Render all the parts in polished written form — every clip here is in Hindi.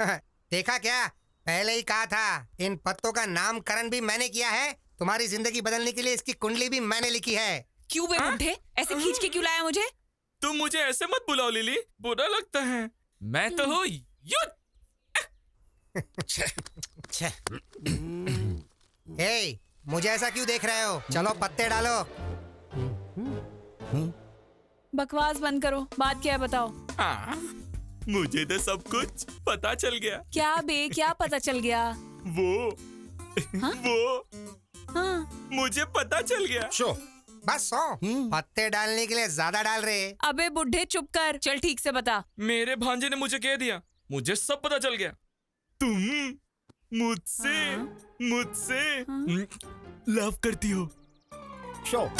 देखा क्या, पहले ही कहा था। इन पत्तों का नामकरण भी मैंने किया है। तुम्हारी जिंदगी बदलने के लिए इसकी कुंडली भी मैंने लिखी है। क्यों बे बुड्ढे, ऐसे खींच के क्यों लाया मुझे? तुम मुझे ऐसे मत बुलाओ लिली, बुरा लगता है। मैं तो हूँ युद्ध। हे, मुझे ऐसा क्यों देख रहे हो? चलो पत्ते डालो। बकवास बंद करो, बात क्या है बताओ। हाँ, मुझे तो सब कुछ पता चल गया। क्या बे, क्या पता चल गया? वो हाँ? वो हाँ? मुझे पता चल गया। शो, बस सो। पत्ते डालने के लिए ज्यादा डाल रहे। अबे बुड्ढे चुप कर, चल ठीक से बता। मेरे भांजे ने मुझे कह दिया, मुझे सब पता चल गया। तुम मुझसे लव करती हो। शो।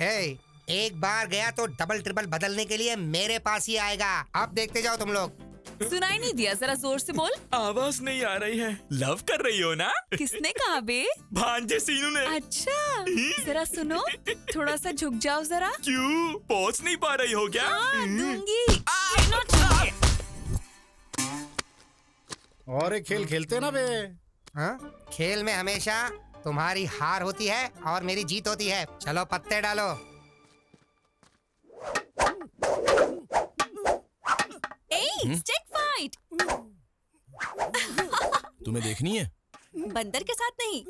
हे, एक बार गया तो डबल ट्रिपल बदलने के लिए मेरे पास ही आएगा। अब देखते जाओ तुम लोग। सुनाई नहीं दिया, जरा जोर से बोल। आवाज नहीं आ रही है। लव कर रही हो ना? किसने कहा बे? भांजे सीनू ने। अच्छा, जरा सुनो, थोड़ा सा झुक जाओ जरा। क्यों, पहुंच नहीं पा रही हो क्या? हाँ, दूंगी। और एक खेल खेलते ना बे। हाँ? खेल में हमेशा तुम्हारी हार होती है और मेरी जीत होती है। चलो पत्ते डालो। Stick fight. तुम्हें देखनी है? बंदर के साथ नहीं।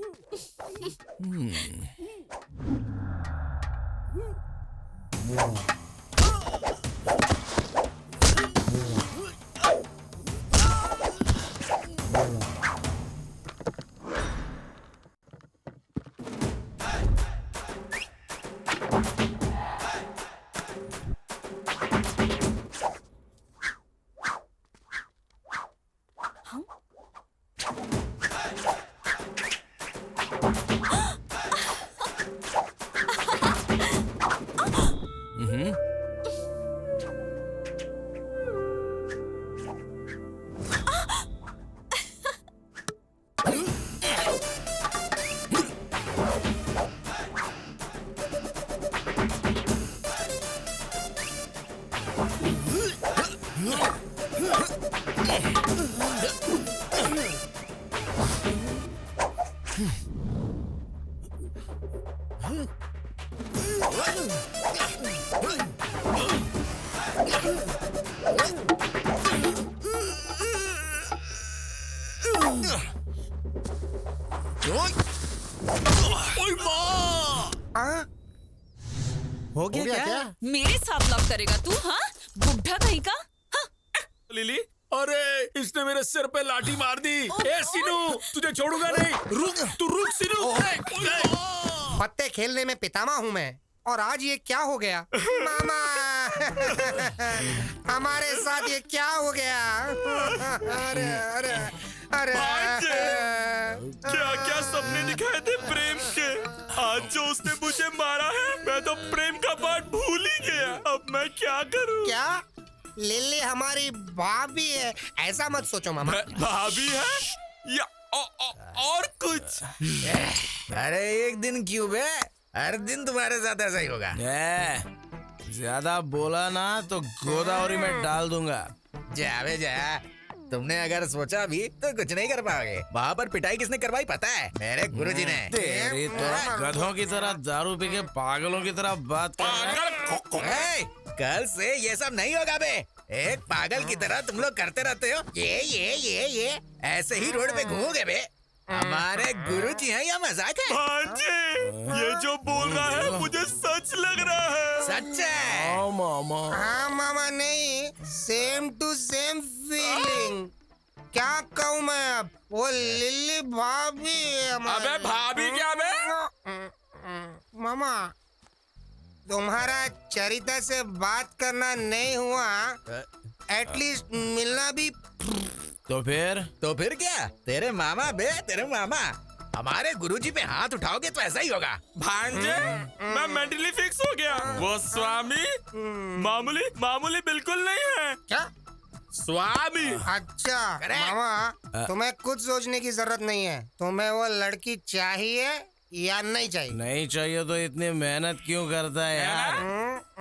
हो गया क्या? मेरे साथ लव करेगा तू? हाँ, बुढ़ा कहीं का। हाँ? लिली, अरे इसने मेरे सिर पे लाठी मार दी। ए सीनू, तुझे छोड़ूंगा नहीं। रुक, तू रुक सीनू। पत्ते खेलने में पितामह हूँ मैं, और आज ये क्या हो गया? मामा, हमारे साथ ये क्या हो गया? अरे अरे अरे, क्या क्या सपने दिखाए थे प्रेम के। आज जो उसने मुझे मारा है, मैं तो प्रेम का पाठ भूल ही गया। अब मैं क्या करूं? क्या लिली हमारी भाभी है? ऐसा मत सोचो मामा। भाभी है या और कुछ? अरे एक दिन क्यों बे, हर दिन तुम्हारे साथ ऐसा ही होगा। ज्यादा बोला ना तो गोदावरी में डाल दूंगा। जा बे जा, तुमने अगर सोचा भी तो कुछ नहीं कर पाओगे। वहाँ पर पिटाई किसने करवाई पता है? मेरे गुरुजी ने। तेरी तो गधों की तरह दारू पी के पागलों की तरह बात कर रहा है। कल से ये सब नहीं होगा बे। एक पागल की तरह तुम लोग करते रहते हो ये ऐसे ही रोड पे घूमोगे बे। हमारे गुरुजी हैं या मजाक है? भांजे, ये जो बोल रहा है मुझे सच लग रहा है। सच है। हाँ मामा। हाँ मामा, नहीं, सेम टू सेम फीलिंग। क्या कहूँ मैं अब? वो लिली भाभी है हमारी। अबे भाभी क्या बे? मामा, तुम्हारा चरित्र से बात करना नहीं हुआ, एटलीस्ट मिलना भी। तो फिर क्या? तेरे मामा बे, तेरे मामा। हमारे गुरुजी पे हाथ उठाओगे तो ऐसा ही होगा। भांजे, मैं मेंटली फिक्स हो गया। वो स्वामी मामूली बिल्कुल नहीं है। क्या? स्वामी। अच्छा मामा, तुम्हें कुछ सोचने की जरूरत नहीं है। तुम्हें वो लड़की चाहिए या नहीं चाहिए? नहीं चाहिए तो इतनी मेहनत क्यों करता है यार?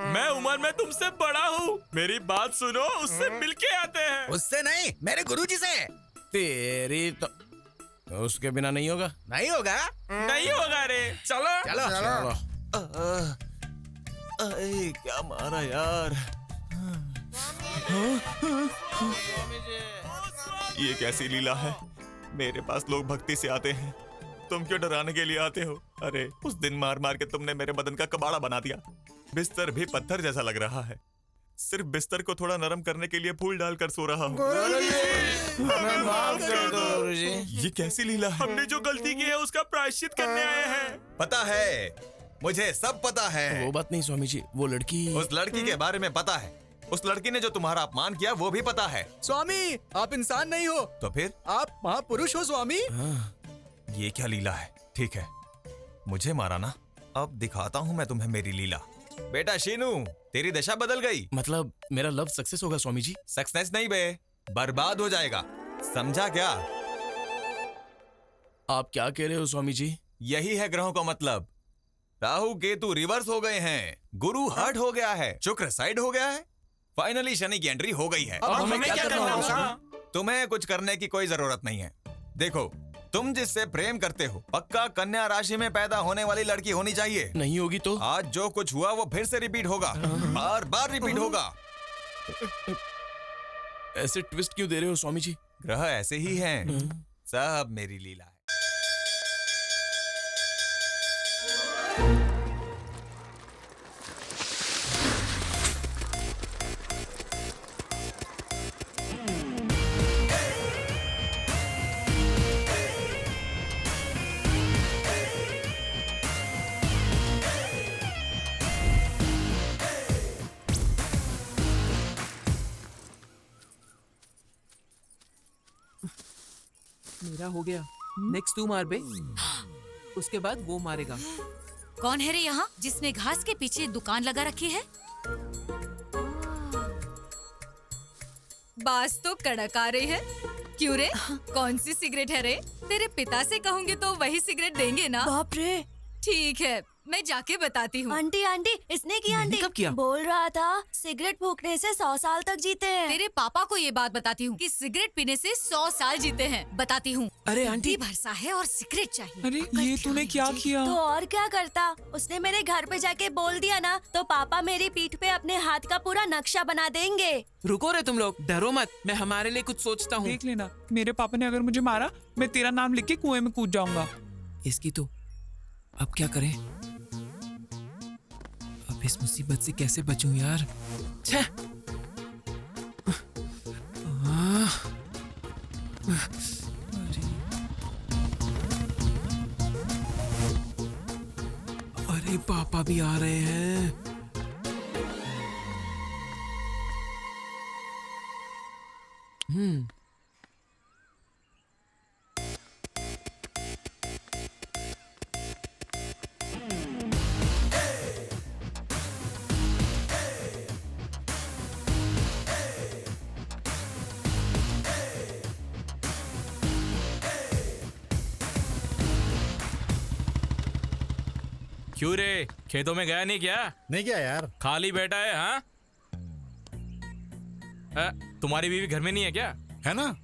मैं उम्र में तुमसे बड़ा हूँ, मेरी बात सुनो, उससे मिलके आते हैं। उससे नहीं, मेरे गुरुजी से। तेरी तो उसके बिना नहीं होगा। नहीं होगा। नहीं होगा रे, चलो चलो चलो। क्या मारा यार? ये कैसी लीला है? मेरे पास लोग भक्ति से आते हैं, तुम क्यों डराने के लिए आते हो? अरे उस दिन मार मार के तुमने मेरे बदन का कबाड़ा बना दिया, बिस्तर भी पत्थर जैसा लग रहा है। सिर्फ बिस्तर को थोड़ा नरम करने के लिए फूल डालकर सो रहा हूँ। हमें माफ कर दो गुरुजी। ये कैसी लीला है? हमने जो गलती की है उसका प्रायश्चित करने आए हैं। पता है, मुझे सब पता है। वो बात नहीं स्वामी जी, वो लड़की। उस लड़की के बारे में पता है। उस लड़की ने जो तुम्हारा अपमान किया वो भी पता है। स्वामी, आप इंसान नहीं हो, तो फिर आप महापुरुष हो स्वामी। ये क्या लीला है? ठीक है, मुझे मारा ना, अब दिखाता हूँ मैं तुम्हें मेरी लीला। बेटा शीनू, तेरी दशा बदल गई। मतलब मेरा लव सक्सेस होगा स्वामी जी? सक्सेस नहीं बे, बर्बाद हो जाएगा, समझा क्या? आप क्या कह रहे हो स्वामी जी? यही है ग्रहों का मतलब। राहु केतु रिवर्स हो गए हैं, गुरु हर्ट हो गया है, शुक्र साइड हो गया है, फाइनली शनि की एंट्री हो गई है। अब हमें क्या करना होगा? तुम्हें कुछ करने की कोई जरूरत नहीं है। देखो, तुम जिससे प्रेम करते हो पक्का कन्या राशि में पैदा होने वाली लड़की होनी चाहिए। नहीं होगी तो? आज जो कुछ हुआ वो फिर से रिपीट होगा, बार बार रिपीट होगा। ऐसे ट्विस्ट क्यों दे रहे हो स्वामी जी? ग्रह ऐसे ही हैं, सब मेरी लीला है। मेरा हो गया। नेक्स्ट तू मार बे, उसके बाद वो मारेगा। कौन है रे यहाँ जिसने घास के पीछे दुकान लगा रखी है? बास तो कड़क आ रही है। क्यों रे, कौन सी सिगरेट है रे? तेरे पिता से कहूँगी तो वही सिगरेट देंगे ना? बाप रे। ठीक है, मैं जाके बताती हूँ। आंटी आंटी, इसने किया आंटी। कब किया? बोल रहा था सिगरेट फूकने से 100 साल तक जीते हैं। तेरे पापा को ये बात बताती हूँ कि सिगरेट पीने से 100 साल जीते हैं। बताती हूँ। अरे आंटी, भरसा है और सिगरेट चाहिए। अरे ये तूने क्या किया? तो और क्या करता, उसने मेरे घर पे जाके बोल दिया ना, तो पापा मेरी पीठ पे अपने हाथ का पूरा नक्शा बना देंगे। रुको रे तुम लोग, डरो मत, मैं हमारे लिए कुछ सोचता हूँ। देख लेना, मेरे पापा ने अगर मुझे मारा, मैं तेरा नाम लिख के कुएं में कूद जाऊंगा। इसकी तो अब क्या करें? अब इस मुसीबत से कैसे बचूं यार? छे! अरे पापा भी आ रहे हैं। क्यों रे, खेतों में गया नहीं क्या? नहीं क्या यार? खाली बैठा है? हाँ, तुम्हारी बीवी घर में नहीं है क्या? है ना?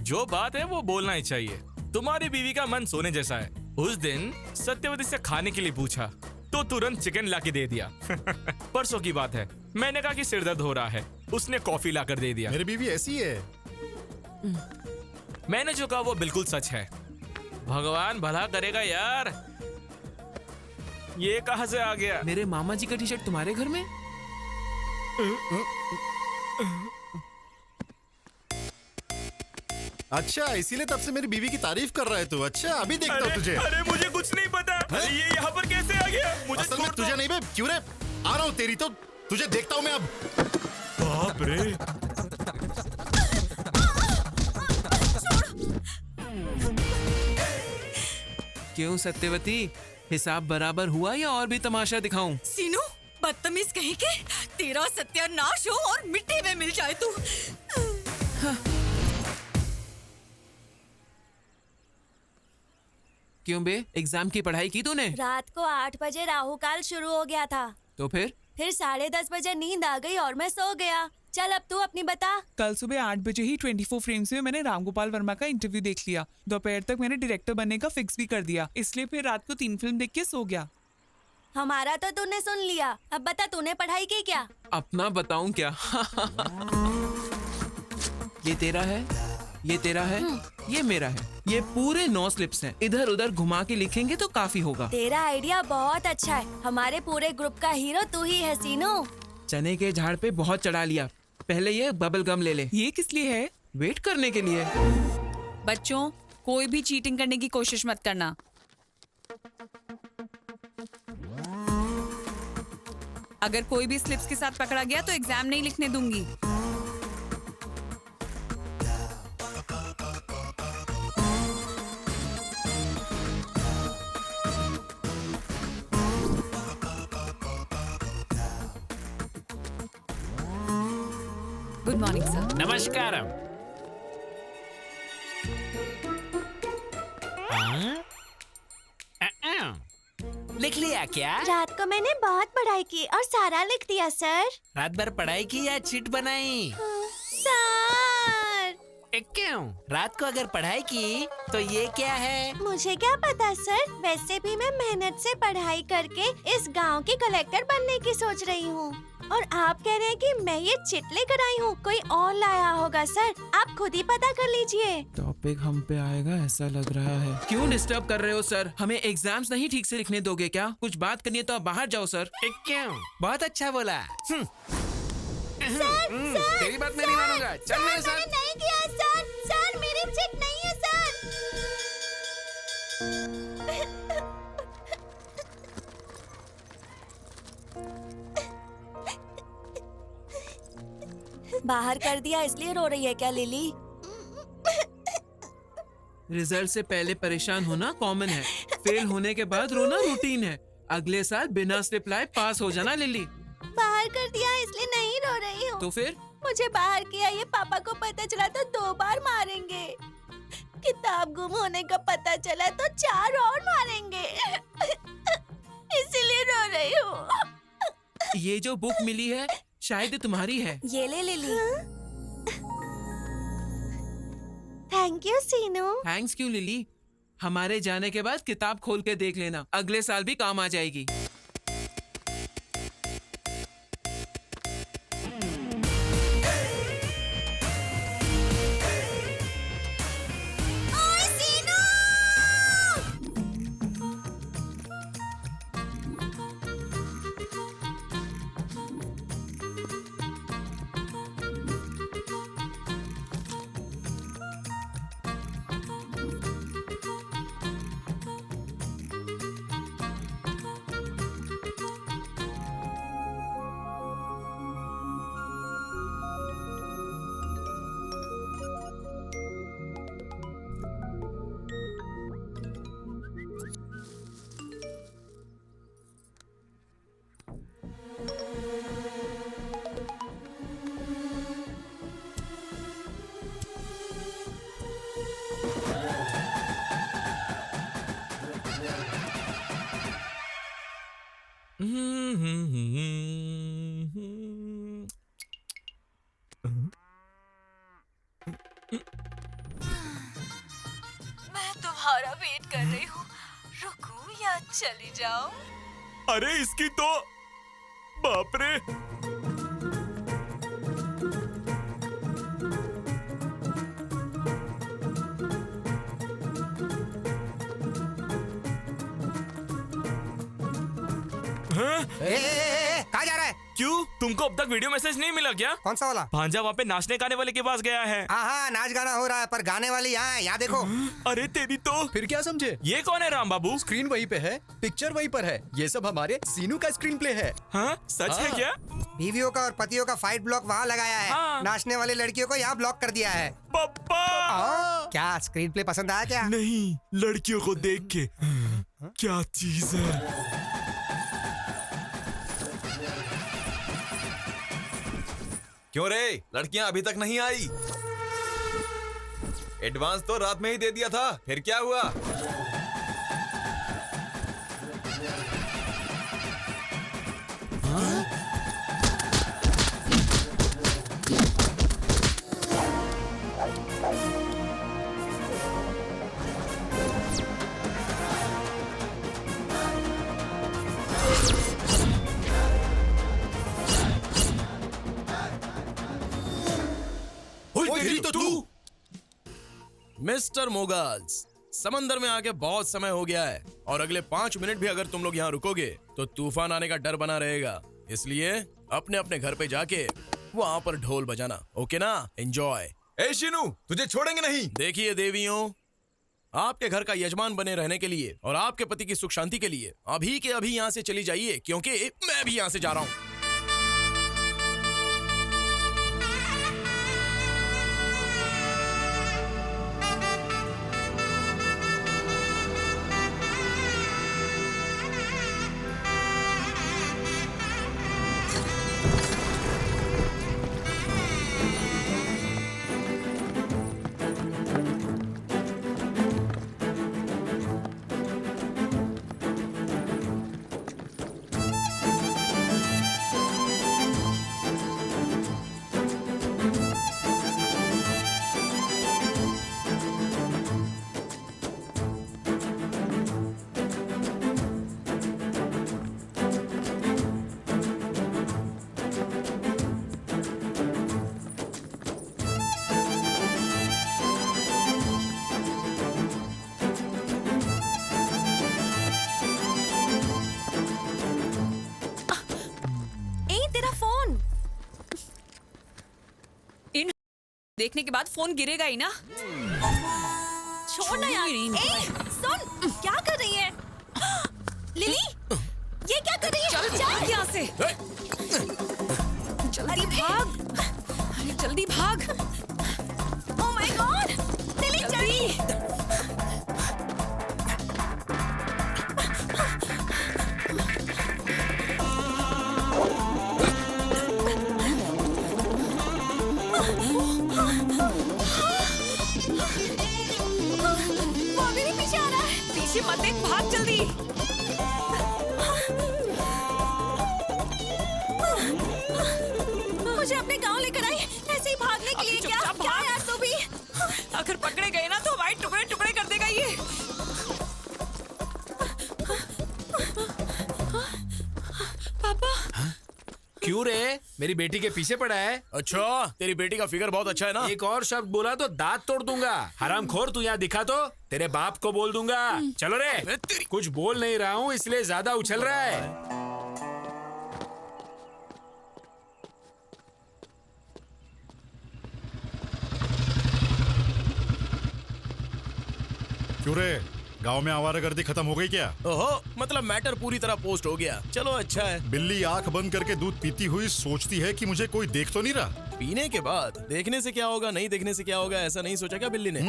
जो बात है वो बोलना ही चाहिए। तुम्हारी बीवी का मन सोने जैसा है। उस दिन सत्यवती से खाने के लिए पूछा तो तुरंत चिकन लाके दे दिया। परसों की बात है, मैंने कहा कि सिर दर्द हो रहा है, उसने कॉफी लाकर दे दिया। मेरी बीवी ऐसी है। मैंने जो कहा वो बिल्कुल सच है। भगवान भला करेगा यार। ये कहां से आ गया? मेरे मामा जी का टी शर्ट तुम्हारे घर में? अच्छा, इसीलिए तब से मेरी बीवी की तारीफ कर रहा है तू। अच्छा, अभी देखता हूँ तुझे। अरे मुझे कुछ नहीं पता। अरे ये यहाँ पर कैसे आ गया? मुझे असल में छोड़ दो। तुझे नहीं बे, क्यों रे? आ रहा हूँ तेरी तो, तुझे देखता हूँ मैं अब। बाप रे, क्यों सत्यवती, हिसाब बराबर हुआ या और भी तमाशा दिखाऊं? सीनू, बदतमीज कहीं के, तेरा सत्यानाश हो और मिट्टी में मिल जाए तू। क्यों बे, एग्जाम की पढ़ाई की तूने? रात को 8 बजे राहु काल शुरू हो गया था, तो फिर 10:30 बजे नींद आ गई और मैं सो गया। चल अब तू अपनी बता। कल सुबह 8 बजे ही 24 फ्रेम्स में मैंने रामगोपाल वर्मा का इंटरव्यू देख लिया। दोपहर तक मैंने डायरेक्टर बनने का फिक्स भी कर दिया, इसलिए फिर रात को 3 फिल्म देख के सो गया। हमारा तो तूने सुन लिया, अब बता तूने पढ़ाई की क्या? अपना बताऊं क्या? ये तेरा है, ये तेरा है, ये मेरा है। ये पूरे 9 स्लिप्स हैं। इधर उधर घुमा के लिखेंगे तो काफी होगा। तेरा आइडिया बहुत अच्छा है। हमारे पूरे ग्रुप का हीरो तू ही है सीनू। चने के झाड़ पे बहुत चढ़ा लिया। पहले ये बबल गम ले ले। ये किस लिए है? वेट करने के लिए। बच्चों, कोई भी चीटिंग करने की कोशिश मत करना। अगर कोई भी स्लिप्स के साथ पकड़ा गया तो एग्जाम नहीं लिखने दूंगी। Good morning sir. नमस्कारम। लिख लिया क्या? रात को मैंने बहुत पढ़ाई की और सारा लिख दिया सर। रात भर पढ़ाई की या चिट बनाई? सर क्यों? रात को अगर पढ़ाई की तो ये क्या है? मुझे क्या पता सर, वैसे भी मैं मेहनत से पढ़ाई करके इस गांव की कलेक्टर बनने की सोच रही हूँ। और आप कह रहे हैं कि मैं ये चिट लेकर आई हूँ, कोई और लाया होगा सर, आप खुद ही पता कर लीजिए। टॉपिक हम पे आएगा ऐसा लग रहा है। क्यों डिस्टर्ब कर रहे हो सर? हमें एग्जाम्स नहीं ठीक से लिखने दोगे क्या? कुछ बात करनी है तो आप बाहर जाओ सर। क्यों? बहुत अच्छा बोला। सर, तेरी बात मैं नहीं मानूंगा। चल मेरे साथ। मैंने नहीं किया सर, सर मेरी चिट नहीं है सर। बाहर कर दिया इसलिए रो रही है क्या लिली? रिजल्ट से पहले परेशान होना कॉमन है। फेल होने के बाद रोना रूटीन है। अगले साल बिना स्लिप लाए पास हो जाना लिली। बाहर कर दिया इसलिए नहीं रो रही हूँ। तो फिर? मुझे बाहर किया ये पापा को पता चला तो 2 बार मारेंगे। किताब गुम होने का पता चला तो 4 और मारेंगे। इसीलिए रो रही हूँ। ये जो बुक मिली है शायद ये तुम्हारी है। ये ले Lily. Thank you Seenu. Thanks क्यों लिली? हमारे जाने के बाद किताब खोल के देख लेना, अगले साल भी काम आ जाएगी। मैं तुम्हारा वेट कर रही हूँ, रुकूं या चली जाऊं? अरे इसकी तो बाप रे। कहाँ जा रहा है? क्यों? तुमको अब तक वीडियो मैसेज नहीं मिला क्या? कौन सा वाला? भांजा वहाँ पे नाचने गाने वाले के पास गया है। हाँ, नाच गाना हो रहा है पर गाने वाली यहाँ है, यहाँ देखो। अरे तेरी तो। फिर क्या समझे? ये कौन है राम बाबू? स्क्रीन वहीं पे है, पिक्चर वहीं पर है। ये सब हमारे सीनू का स्क्रीन प्ले है। हाँ, सच है क्या? बीवियों का और पतियों का फाइट ब्लॉक वहाँ लगाया है। हाँ। नाचने वाली लड़कियों को यहाँ ब्लॉक कर दिया है। पापा! क्या स्क्रीन प्ले पसंद आया क्या? नहीं, लड़कियों को देख के क्या चीज है। क्यों रे, लड़कियां अभी तक नहीं आई? एडवांस तो रात में ही दे दिया था, फिर क्या हुआ? तेरी तो तू। मिस्टर मोगल्स, समंदर में आके बहुत समय हो गया है और अगले 5 मिनट भी अगर तुम लोग यहाँ रुकोगे तो तूफान आने का डर बना रहेगा। इसलिए अपने अपने घर पे जाके वहाँ पर ढोल बजाना, ओके ना? एंजॉय। ए शिनू, तुझे छोड़ेंगे नहीं। देखिए देवियों, आपके घर का यजमान बने रहने के लिए और आपके पति की सुख शांति के लिए अभी के अभी यहाँ से चली जाइए, क्योंकि मैं भी यहाँ से जा रहा हूँ। देखने के बाद फोन गिरेगा ही ना। छोड़ ना यार। ए, सुन, क्या कर रही है? लिली, ये क्या कर रही है? चल भाग यहाँ से। जल्दी भाग, अरे जल्दी भाग। ओह माय गॉड, लिली जल्दी। मत देख, भाग जल्दी। मुझे अपने गांव लेकर आई, ऐसे ही भागने के लिए। क्या क्या यार तू भी? अगर पकड़े गए ना तो हमारे टुकड़े टुकड़े कर देगा ये। पापा। क्यों रे? मेरी बेटी के पीछे पड़ा है? अच्छा, तेरी बेटी का फिगर बहुत अच्छा है ना? एक और शब्द बोला तो दांत तोड़ दूंगा। हरामखोर, तू यहाँ दिखा तो तेरे बाप को बोल दूंगा। चलो रे। कुछ बोल नहीं रहा हूँ इसलिए ज्यादा उछल रहा है। क्यों रे, गांव में आवारागर्दी खत्म हो गई क्या? ओहो, मतलब मैटर पूरी तरह पोस्ट हो गया। चलो अच्छा है। बिल्ली आंख बंद करके दूध पीती हुई सोचती है कि मुझे कोई देख तो नहीं रहा। पीने के बाद देखने से क्या होगा, नहीं देखने से क्या होगा, ऐसा नहीं सोचा क्या बिल्ली ने?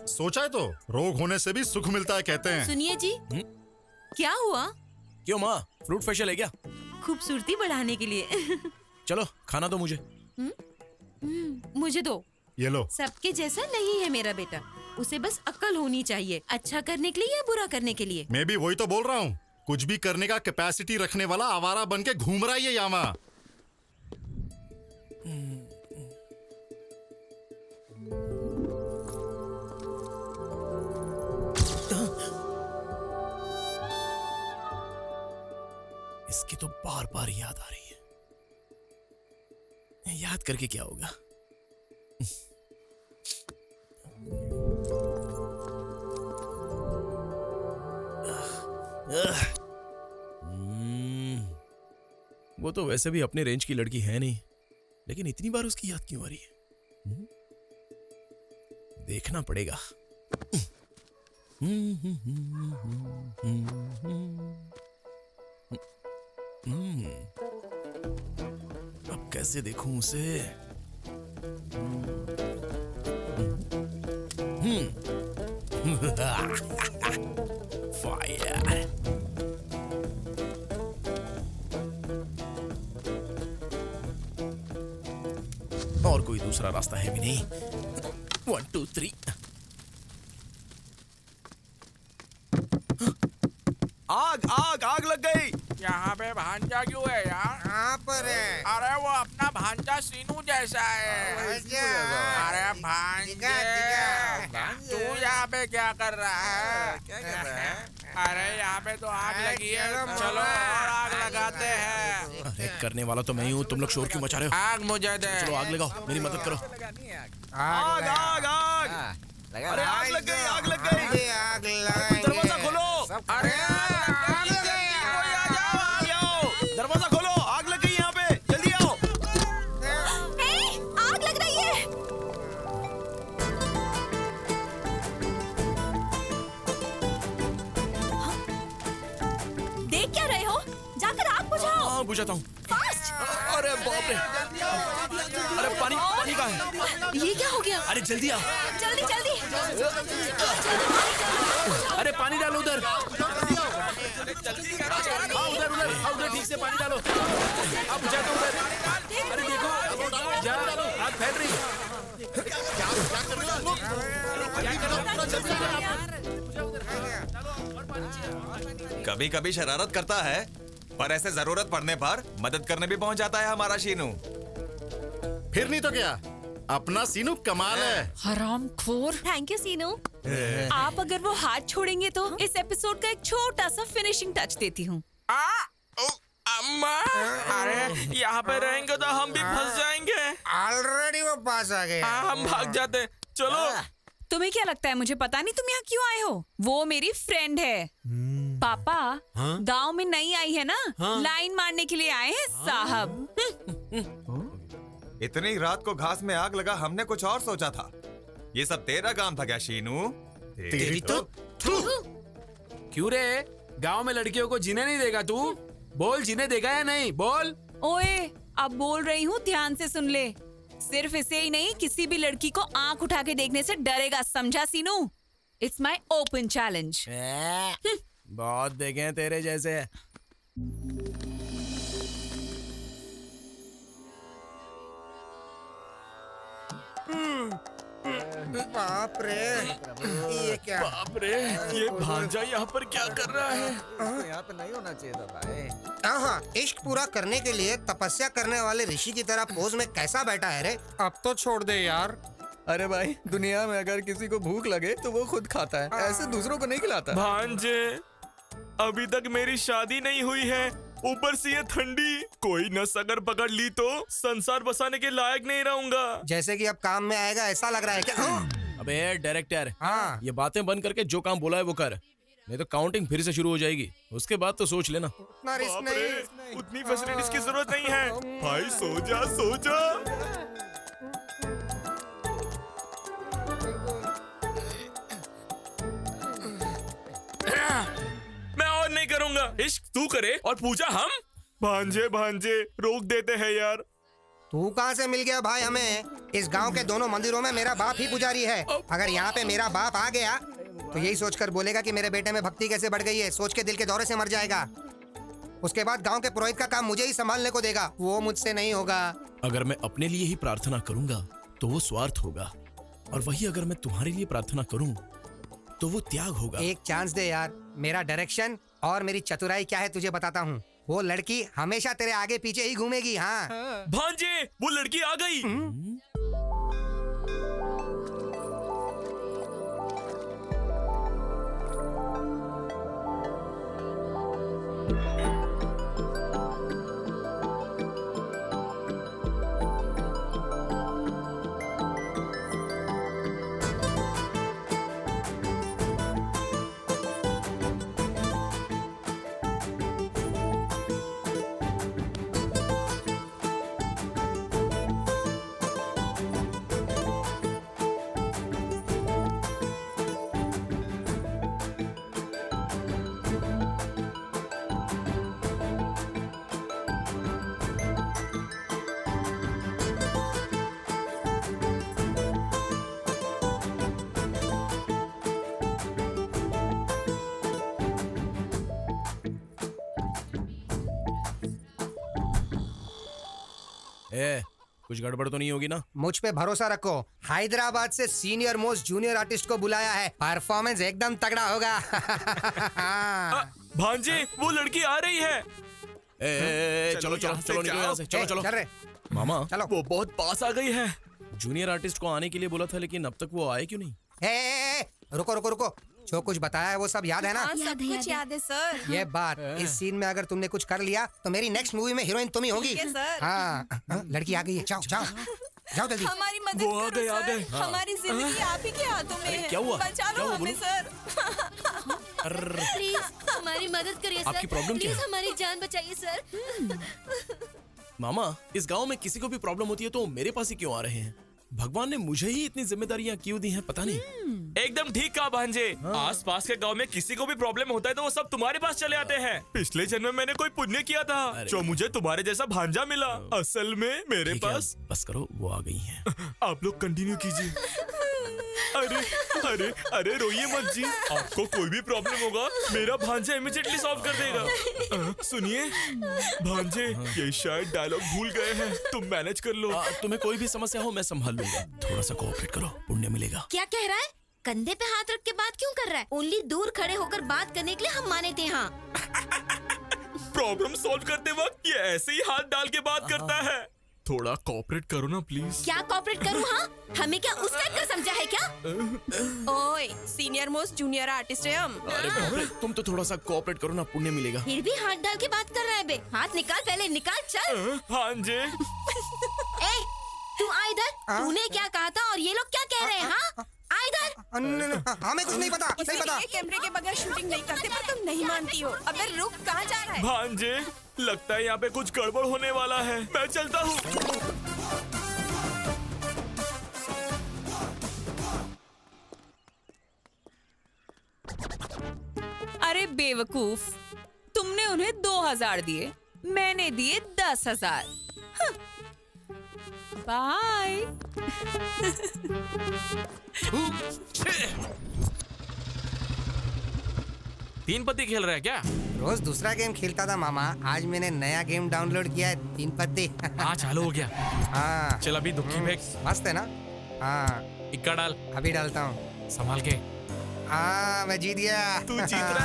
सोचा है तो रोग होने से भी सुख मिलता है कहते हैं। सुनिए जी, क्या हुआ? क्यों माँ, फ्रूट फेशियल है क्या? खूबसूरती बढ़ाने के लिए। चलो खाना दो मुझे। मुझे दो। ये लो। सबके जैसा नहीं है मेरा बेटा, उसे बस अक्ल होनी चाहिए, अच्छा करने के लिए या बुरा करने के लिए। मैं भी वही तो बोल रहा हूँ, कुछ भी करने का कैपेसिटी रखने वाला आवारा बन के घूम रहा है ये यामा। इसकी तो बार बार याद आ रही है। याद करके क्या होगा? वो तो वैसे भी अपने रेंज की लड़की है नहीं, लेकिन इतनी बार उसकी याद क्यों आ रही है? देखना पड़ेगा। अब कैसे देखूं उसे? फायर। और कोई दूसरा रास्ता है भी नहीं। 1 2 3। आग आग आग लग गई। यहाँ पे भांजा क्यों है यार? कहाँ पर है? अरे वो अपना भांजा सीनू जैसा है। अरे भांजे, तू यहाँ पे क्या कर रहा है? क्या कर रहा है? अरे यहाँ पे तो आग लगी है, चलो और आग लगाते हैं। अरे करने वाला तो मैं ही हूँ, तुम लोग शोर क्यों मचा रहे हो? आग मुझे दे। चलो आग लगाओ, मेरी मदद करो। आग आग आग। अरे आग लग गई, आग लग गई। आग लगाएंगे। दरवाजा खोलो। अरे आग लग गई, कोई आ जाओ, आ जाओ। दरवाजा खोलो, आग लग गई यहाँ पे, जल्दी आओ। आग लग रही है। देख क्या रहे हो? जाकर आग बुझाओ। हाँ बुझाता हूँ। फास्ट। अरे बाप रे, अरे पानी पानी कहाँ है? ये क्या हो गया? अरे जल्दी आओ। जल्दी जल्दी। अरे पानी डालो उधर। उधर उधर उधर ठीक से पानी डालो। आप बुझा दो उधर। अरे देखो जा आग फैल रही। कभी कभी शरारत करता है, पर ऐसे जरूरत पड़ने पर मदद करने भी पहुंच जाता है हमारा शीनू। फिर नहीं तो क्या, अपना सीनू कमाल है। हरामखोर। थैंक यू सीनू। आप अगर वो हाथ छोड़ेंगे तो इस एपिसोड का एक छोटा सा फिनिशिंग टच देती हूँ। अम्मा, अरे यहाँ पे रहेंगे तो हम भी फंस जाएंगे। ऑलरेडी वो पास आ गए। हाँ हम भाग जाते। चलो। तुम्हें क्या लगता है मुझे पता नहीं तुम यहाँ क्यों आए हो? वो मेरी फ्रेंड है। पापा गांव में नई आई है ना, लाइन मारने के लिए आए हैं साहब। इतनी रात को घास में आग लगा, हमने कुछ और सोचा था। ये सब तेरा काम था क्या शीनू? तेरी तो क्यों रे, गांव में लड़कियों को जीने नहीं देगा तू? बोल, जीने देगा या नहीं? बोल। ओए अब बोल रही हूँ, ध्यान से सुन ले। सिर्फ इसे ही नहीं, किसी भी लड़की को आंख उठा के देखने से डरेगा, समझा Seenu? It's my open challenge. बहुत देखे हैं तेरे जैसे। बाप रे, ये क्या? बाप रे, ये भांजा यहाँ पर क्या कर रहा है? यहाँ पे नहीं होना चाहिए था भाई। हाँ, इश्क पूरा करने के लिए तपस्या करने वाले ऋषि की तरह पोज में कैसा बैठा है रे? अब तो छोड़ दे यार। अरे भाई, दुनिया में अगर किसी को भूख लगे तो वो खुद खाता है, ऐसे दूसरों को नहीं खिलाता। भांजे, अभी तक मेरी शादी नहीं हुई है, ऊपर से ये ठंडी। कोई नस अगर पकड़ ली तो संसार बसाने के लायक नहीं रहूंगा। जैसे कि अब काम में आएगा ऐसा लग रहा है क्या? अबे डायरेक्टर, हाँ, ये बातें बंद करके जो काम बोला है वो कर, नहीं तो काउंटिंग फिर से शुरू हो जाएगी। उसके बाद तो सोच लेना। उतना रिस्क नहीं। उतनी फैसिलिटीज की जरूरत नहीं है। भाई सो जा सो जा। मैं और नहीं करूंगा। इश्क तू करे और पूजा हम। भांजे भांजे रोक देते हैं यार। तू कहाँ से मिल गया भाई हमें? इस गांव के दोनों मंदिरों में मेरा बाप ही पुजारी है। अगर यहाँ पे मेरा बाप आ गया तो यही सोचकर बोलेगा कि मेरे बेटे में भक्ति कैसे बढ़ गई है, सोच के दिल के दौरे से मर जाएगा। उसके बाद गांव के पुरोहित का काम मुझे ही संभालने को देगा, वो मुझसे नहीं होगा। अगर मैं अपने लिए ही प्रार्थना करूंगा तो वो स्वार्थ होगा, और वही अगर मैं तुम्हारे लिए प्रार्थना करूं तो वो त्याग होगा। एक चांस दे यार। मेरा डायरेक्शन और मेरी चतुराई क्या है तुझे बताता हूँ। वो लड़की हमेशा तेरे आगे पीछे ही घूमेगी। हाँ भांजे, वो लड़की आ गई। कुछ गड़बड़ तो नहीं होगी ना? मुझ पे भरोसा रखो। हैदराबाद से सीनियर मोस्ट जूनियर आर्टिस्ट को बुलाया है, परफॉर्मेंस एकदम तगड़ा होगा। भांजे, वो लड़की आ रही है। चलो चलो चलो, निकलो यहाँ से, चलो चलो। चल रहे मामा, चलो। वो बहुत पास आ गई है। जूनियर आर्टिस्ट को आने के लिए बोला था, लेकिन अब तक वो आए क्यों नहीं? रुको रुको रुको, जो कुछ बताया है वो सब याद है ना? सब कुछ याद है सर। ये बात, इस सीन में अगर तुमने कुछ कर लिया तो मेरी नेक्स्ट मूवी में हीरोइन तुम ही होगी। सर। हाँ, लड़की आ गई है, जाओ जाओ जाओ जल्दी। हमारी मदद वो आ गए, आ गए। हमारी जिंदगी आप ही के हाथों में है। क्या हुआ? बचा क्या लो हुआ, हमें बोलो। सर। प्लीज हमारी मदद करिए सर। आपकी प्रॉब्लम क्या प्लीज है? हमारी जान बचाइए सर। मामा, इस गांव में किसी को भी प्रॉब्लम होती है तो मेरे पास ही क्यों आ रहे हैं? भगवान ने मुझे ही इतनी जिम्मेदारियां क्यों दी हैं, पता नहीं। एकदम ठीक कहा भांजे। आस पास के गांव में किसी को भी प्रॉब्लम होता है तो वो सब तुम्हारे पास चले आते हैं। पिछले जन्म में मैंने कोई पुण्य किया था जो मुझे तुम्हारे जैसा भांजा मिला। असल में मेरे ठीक है, पास। बस करो, वो आ गई हैं। आप लोग कंटिन्यू कीजिए। अरे अरे अरे, रोइए मत जी। आपको कोई भी प्रॉब्लम होगा मेरा भांजा इमीडिएटली सॉल्व कर देगा। सुनिए भांजे, ये शायद डायलॉग भूल गए हैं, तुम मैनेज कर लो। तुम्हें कोई भी समस्या हो मैं संभाल लूंगा। थोड़ा सा कोऑपरेट करो, पुण्य मिलेगा। क्या कह रहा है? कंधे पे हाथ रख के बात क्यों कर रहा है? ओनली दूर खड़े होकर बात करने के लिए हम माने थे। हाँ, प्रॉब्लम सॉल्व करते वक्त ये ऐसे ही हाथ डाल के बात करता है। थोड़ा कोऑपरेट करो ना प्लीज। क्या कोऑपरेट करूँ? हाँ, हमें क्या उस टाइप का समझा है क्या? ओए, सीनियर मोस्ट जूनियर आर्टिस्ट है हम। अरे बाप रे, तुम तो थोड़ा सा कोऑपरेट करो ना, पुण्य मिलेगा। फिर भी हाथ डाल के बात कर रहा है बे। हाथ निकाल, पहले निकाल, चल। भांजे, ए, तू आ इधर। तूने क्या कहा था और ये लोग क्या कह रहे हैं? हाँ, आ इधर। हमें कुछ नहीं पता, नहीं पता। कैमरे के बगैर शूटिंग नहीं करते, पर तुम नहीं मानती हो। अबे रुक, कहाँ जा रहा है? भांजे, लगता है यहाँ पे कुछ गड़बड़ होने वाला है। मैं चलता हूँ। अरे बेवकूफ, तुमने उन्हें 2000 दिए, मैंने दिए 10,000। बाय। तीन पत्ती खेल रहा है क्या? रोज दूसरा गेम खेलता था मामा, आज मैंने नया गेम डाउनलोड किया है, 3 पत्ती। हाँ, चालू हो गया। हाँ, चल अभी दुखी फेंक। मस्त है ना? हाँ, इक्का डाल, अभी डालता हूँ। संभाल के। हाँ, मैं जीत गया। तू जीत रहा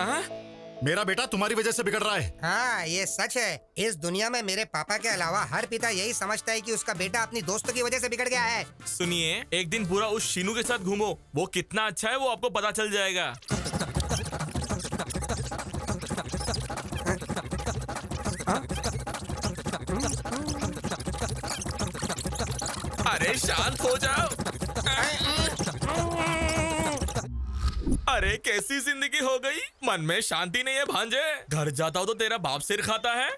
है। मेरा बेटा तुम्हारी वजह से बिगड़ रहा है। हाँ, ये सच है। इस दुनिया में मेरे पापा के अलावा हर पिता यही समझता है कि उसका बेटा अपनी दोस्तों की वजह से बिगड़ गया है। सुनिए, एक दिन पूरा उस शीनू के साथ घूमो, वो कितना अच्छा है वो आपको पता चल जाएगा। अरे शांत हो जाओ। अरे कैसी जिंदगी हो गई, मन में शांति नहीं है भांजे। घर जाता हो तो तेरा बाप सिर खाता है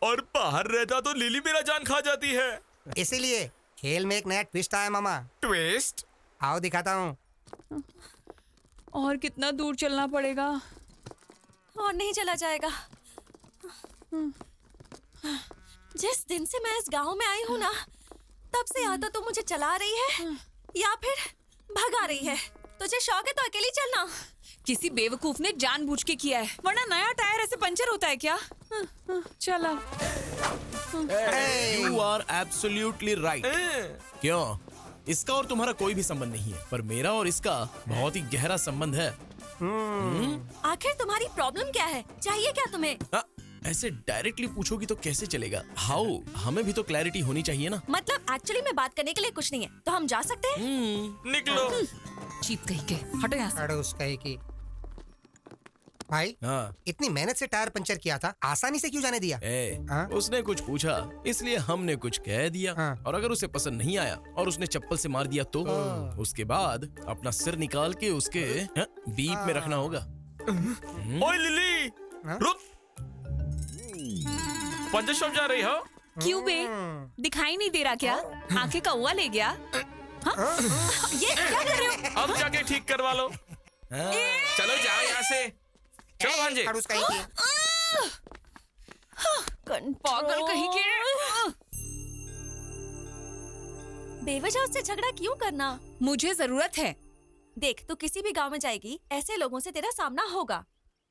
और बाहर रहता तो लिली मेरा जान खा जाती है। इसीलिए खेल में एक नया ट्विस्ट आया मामा। ट्विस्ट? आओ दिखाता हूँ। और कितना दूर चलना पड़ेगा? और नहीं चला जाएगा। जिस दिन से मैं इस गांव में आई हूँ ना, तब से या तो मुझे चला रही है या फिर भगा रही है। तुझे शौक है तो अकेली चलना। किसी बेवकूफ ने जानबूझ के किया है, वरना नया टायर ऐसे पंचर होता है क्या? चला। You are absolutely right. क्यों? इसका और तुम्हारा कोई भी संबंध नहीं है, पर मेरा और इसका बहुत ही गहरा संबंध है। आखिर तुम्हारी प्रॉब्लम क्या है? चाहिए क्या तुम्हें? ऐसे डायरेक्टली पूछोगी तो कैसे चलेगा? हाउ, हमें भी तो क्लैरिटी होनी चाहिए ना। मतलब एक्चुअली में बात करने के लिए कुछ नहीं है, तो हम जा सकते हैं? निकलो। चीप कहीं के, हटो यहाँ से। अरे उस कहीं की। भाई, इतनी मेहनत से टायर पंचर किया था, आसानी से क्यों जाने दिया? उसने कुछ पूछा, इसलिए हमने कुछ कह दिया। और अगर उसे पसंद नहीं आया और उसने चप्पल से मार दिया तो उसके बाद अपना सिर निकाल के उसके बीप में रखना होगा। ओए लिली, रुक। पंचर शॉप जा रही हो? क्यों बे? दिखाई नहीं दे रहा क्या? आंखें कौवा ले गया? ये क्या कर रहे हो? अब जाके ठीक करवा लो। चलो जाओ यहाँ से। चलो भांजे। पागल कहीं के। बेवजह उससे झगड़ा क्यों करना? मुझे जरूरत है। देख, तू किसी भी गांव में जाएगी, ऐसे लोगों से तेरा सामना होगा।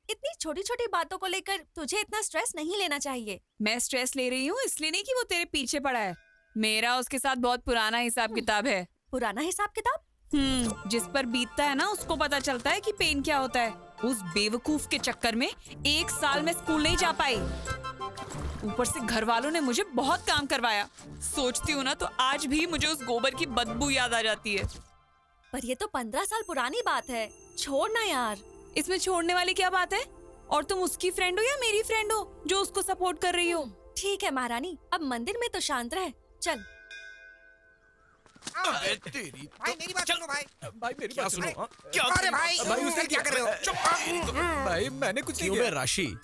इतनी छोटी छोटी बातों को लेकर तुझे इतना स्ट्रेस नहीं लेना चाहिए। मैं स्ट्रेस ले रही हूँ इसलिए नहीं कि वो तेरे पीछे पड़ा है। मेरा उसके साथ बहुत पुराना हिसाब किताब है। पुराना हिसाब किताब? जिस पर बीतता है ना, उसको पता चलता है कि पेन क्या होता है। उस बेवकूफ के चक्कर में 1 साल में स्कूल नहीं जा पाई। ऊपर से घर वालों ने मुझे बहुत काम करवाया। सोचती हूँ ना तो आज भी मुझे उस गोबर की बदबू याद आ जाती है। पर ये तो 15 साल पुरानी बात है, छोड़ ना यार। इसमें छोड़ने वाली क्या बात है? और तुम उसकी फ्रेंड हो या मेरी फ्रेंड हो जो उसको सपोर्ट कर रही हो? ठीक है महारानी, अब मंदिर में तो शांत रहे। चल तेरी भाई मेरी बात सुनो भाई। भाई मेरी क्या बात सुनो? सुनो। हाँ? क्या अरे भाई भाई, उसने क्या कर रहे हो? भाई मैंने कुछ नहीं क्यों किया। बे राशि,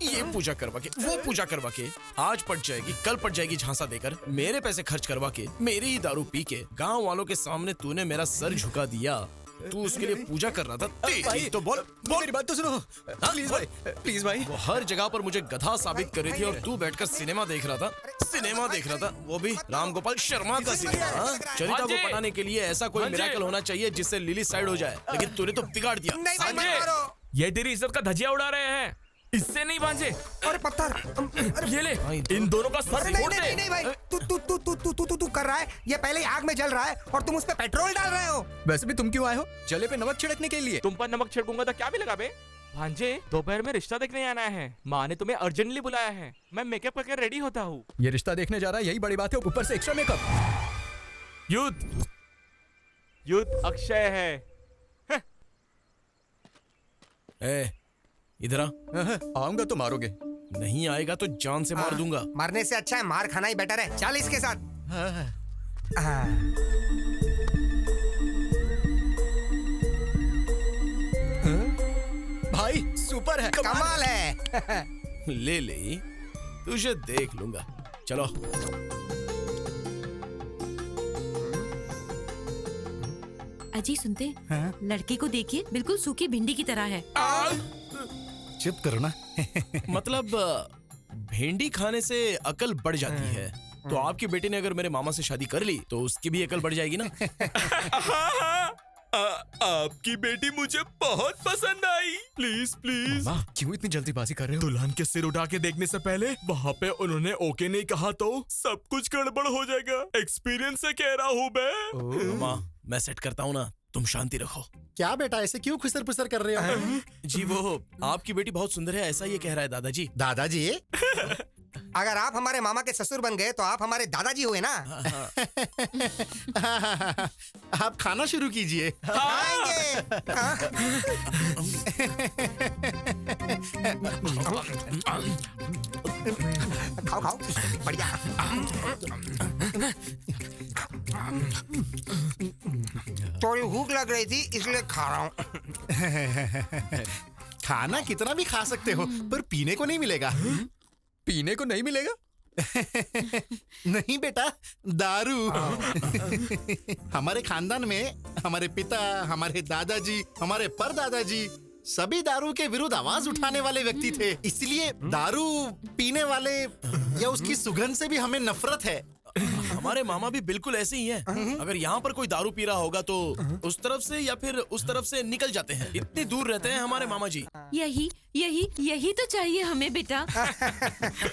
ये पूजा करवा के वो पूजा करवा के आज पट जाएगी कल पट जाएगी झांसा देकर मेरे पैसे खर्च करवा के मेरी ही दारू पी के गांव वालों के सामने तूने मेरा सर झुका दिया। तू उसके लिए पूजा कर रहा था। तेरी तो बोल मेरी बात तो सुनो प्लीज भाई, प्लीज भाई। वो हर जगह पर मुझे गधा साबित कर रही थी और तू बैठकर सिनेमा देख रहा था। सिनेमा देख रहा था, वो भी राम गोपाल शर्मा का सिनेमा। हाँ? चरिता को पटाने के लिए ऐसा कोई मिरेकल होना चाहिए जिससे लिली साइड हो जाए, लेकिन तूने तो बिगाड़ दिया। नहीं भाई, मत मारो। ये तेरी इज्जत का धजिया उड़ा रहे हैं, इससे नहीं भांजे। अरे पत्थर, ये ले, इन दोनों का सर नहीं फोड़ नहीं दे। नहीं भाई, तू कर रहा है। ये पहले ही आग में जल रहा है और तुम उस पे पेट्रोल डाल रहे हो। वैसे भी तुम क्यों आए हो? जले पे नमक छिड़कने के लिए। तुम पर नमक छिड़कूंगा तो क्या मिलेगा बे? भांजे, दोपहर में रिश्ता देखने आना है। माँ ने तुम्हें अर्जेंटली बुलाया है। मैं मेकअप करके रेडी होता हूँ। ये रिश्ता देखने जा रहा है, यही बड़ी बात है। ऊपर से एक्स्ट्रा मेकअप। युद्ध अक्षय है। ए, इधर आ। आऊंगा तो मारोगे। नहीं आएगा तो जान से मार दूंगा। मरने से अच्छा है मार खाना ही बेटर है। चल इसके साथ। भाई सुपर है, कमाल है। ले ले, तुझे देख लूंगा। चलो अजी सुनते, लड़के को देखिए, बिल्कुल सूखी भिंडी की तरह है। चुप करो ना। मतलब भिंडी खाने से अकल बढ़ जाती है। तो आपकी बेटी ने अगर मेरे मामा से शादी कर ली तो उसकी भी अकल बढ़ जाएगी ना। आपकी बेटी मुझे बहुत पसंद आई। Please please. क्यों इतनी जल्दीबाजी कर रहे हो? दुल्हन के सिर उठा के देखने से पहले वहाँ पे उन्होंने ओके नहीं कहा तो सब कुछ गड़बड़ हो जाएगा। एक्सपीरियंस से कह रहा हूँ मैं। मामा, मैं सेट करता हूँ ना, तुम शांति रखो। क्या बेटा ऐसे क्यों खुसर पुसर कर रहे हो? जी वो आपकी बेटी बहुत सुंदर है, ऐसा ये कह रहा है दादाजी। दादाजी? अगर आप हमारे मामा के ससुर बन गए तो आप हमारे दादाजी हुए ना। आप खाना शुरू कीजिए। आएंगे। खाओ खाओ, बढ़िया। थोड़ी भूख लग रही थी इसलिए खा रहा हूँ। खाना कितना भी खा सकते हो पर पीने को नहीं मिलेगा। पीने को नहीं मिलेगा? नहीं बेटा, दारू। हमारे खानदान में हमारे पिता, हमारे दादाजी, हमारे परदादाजी सभी दारू के विरुद्ध आवाज उठाने वाले व्यक्ति थे। इसलिए दारू पीने वाले या उसकी सुगंध से भी हमें नफरत है। हमारे मामा भी बिल्कुल ऐसे ही हैं। अगर यहाँ पर कोई दारू पी रहा होगा तो उस तरफ से या फिर उस तरफ से निकल जाते हैं। इतनी दूर रहते हैं हमारे मामा जी। यही यही यही तो चाहिए हमें बेटा।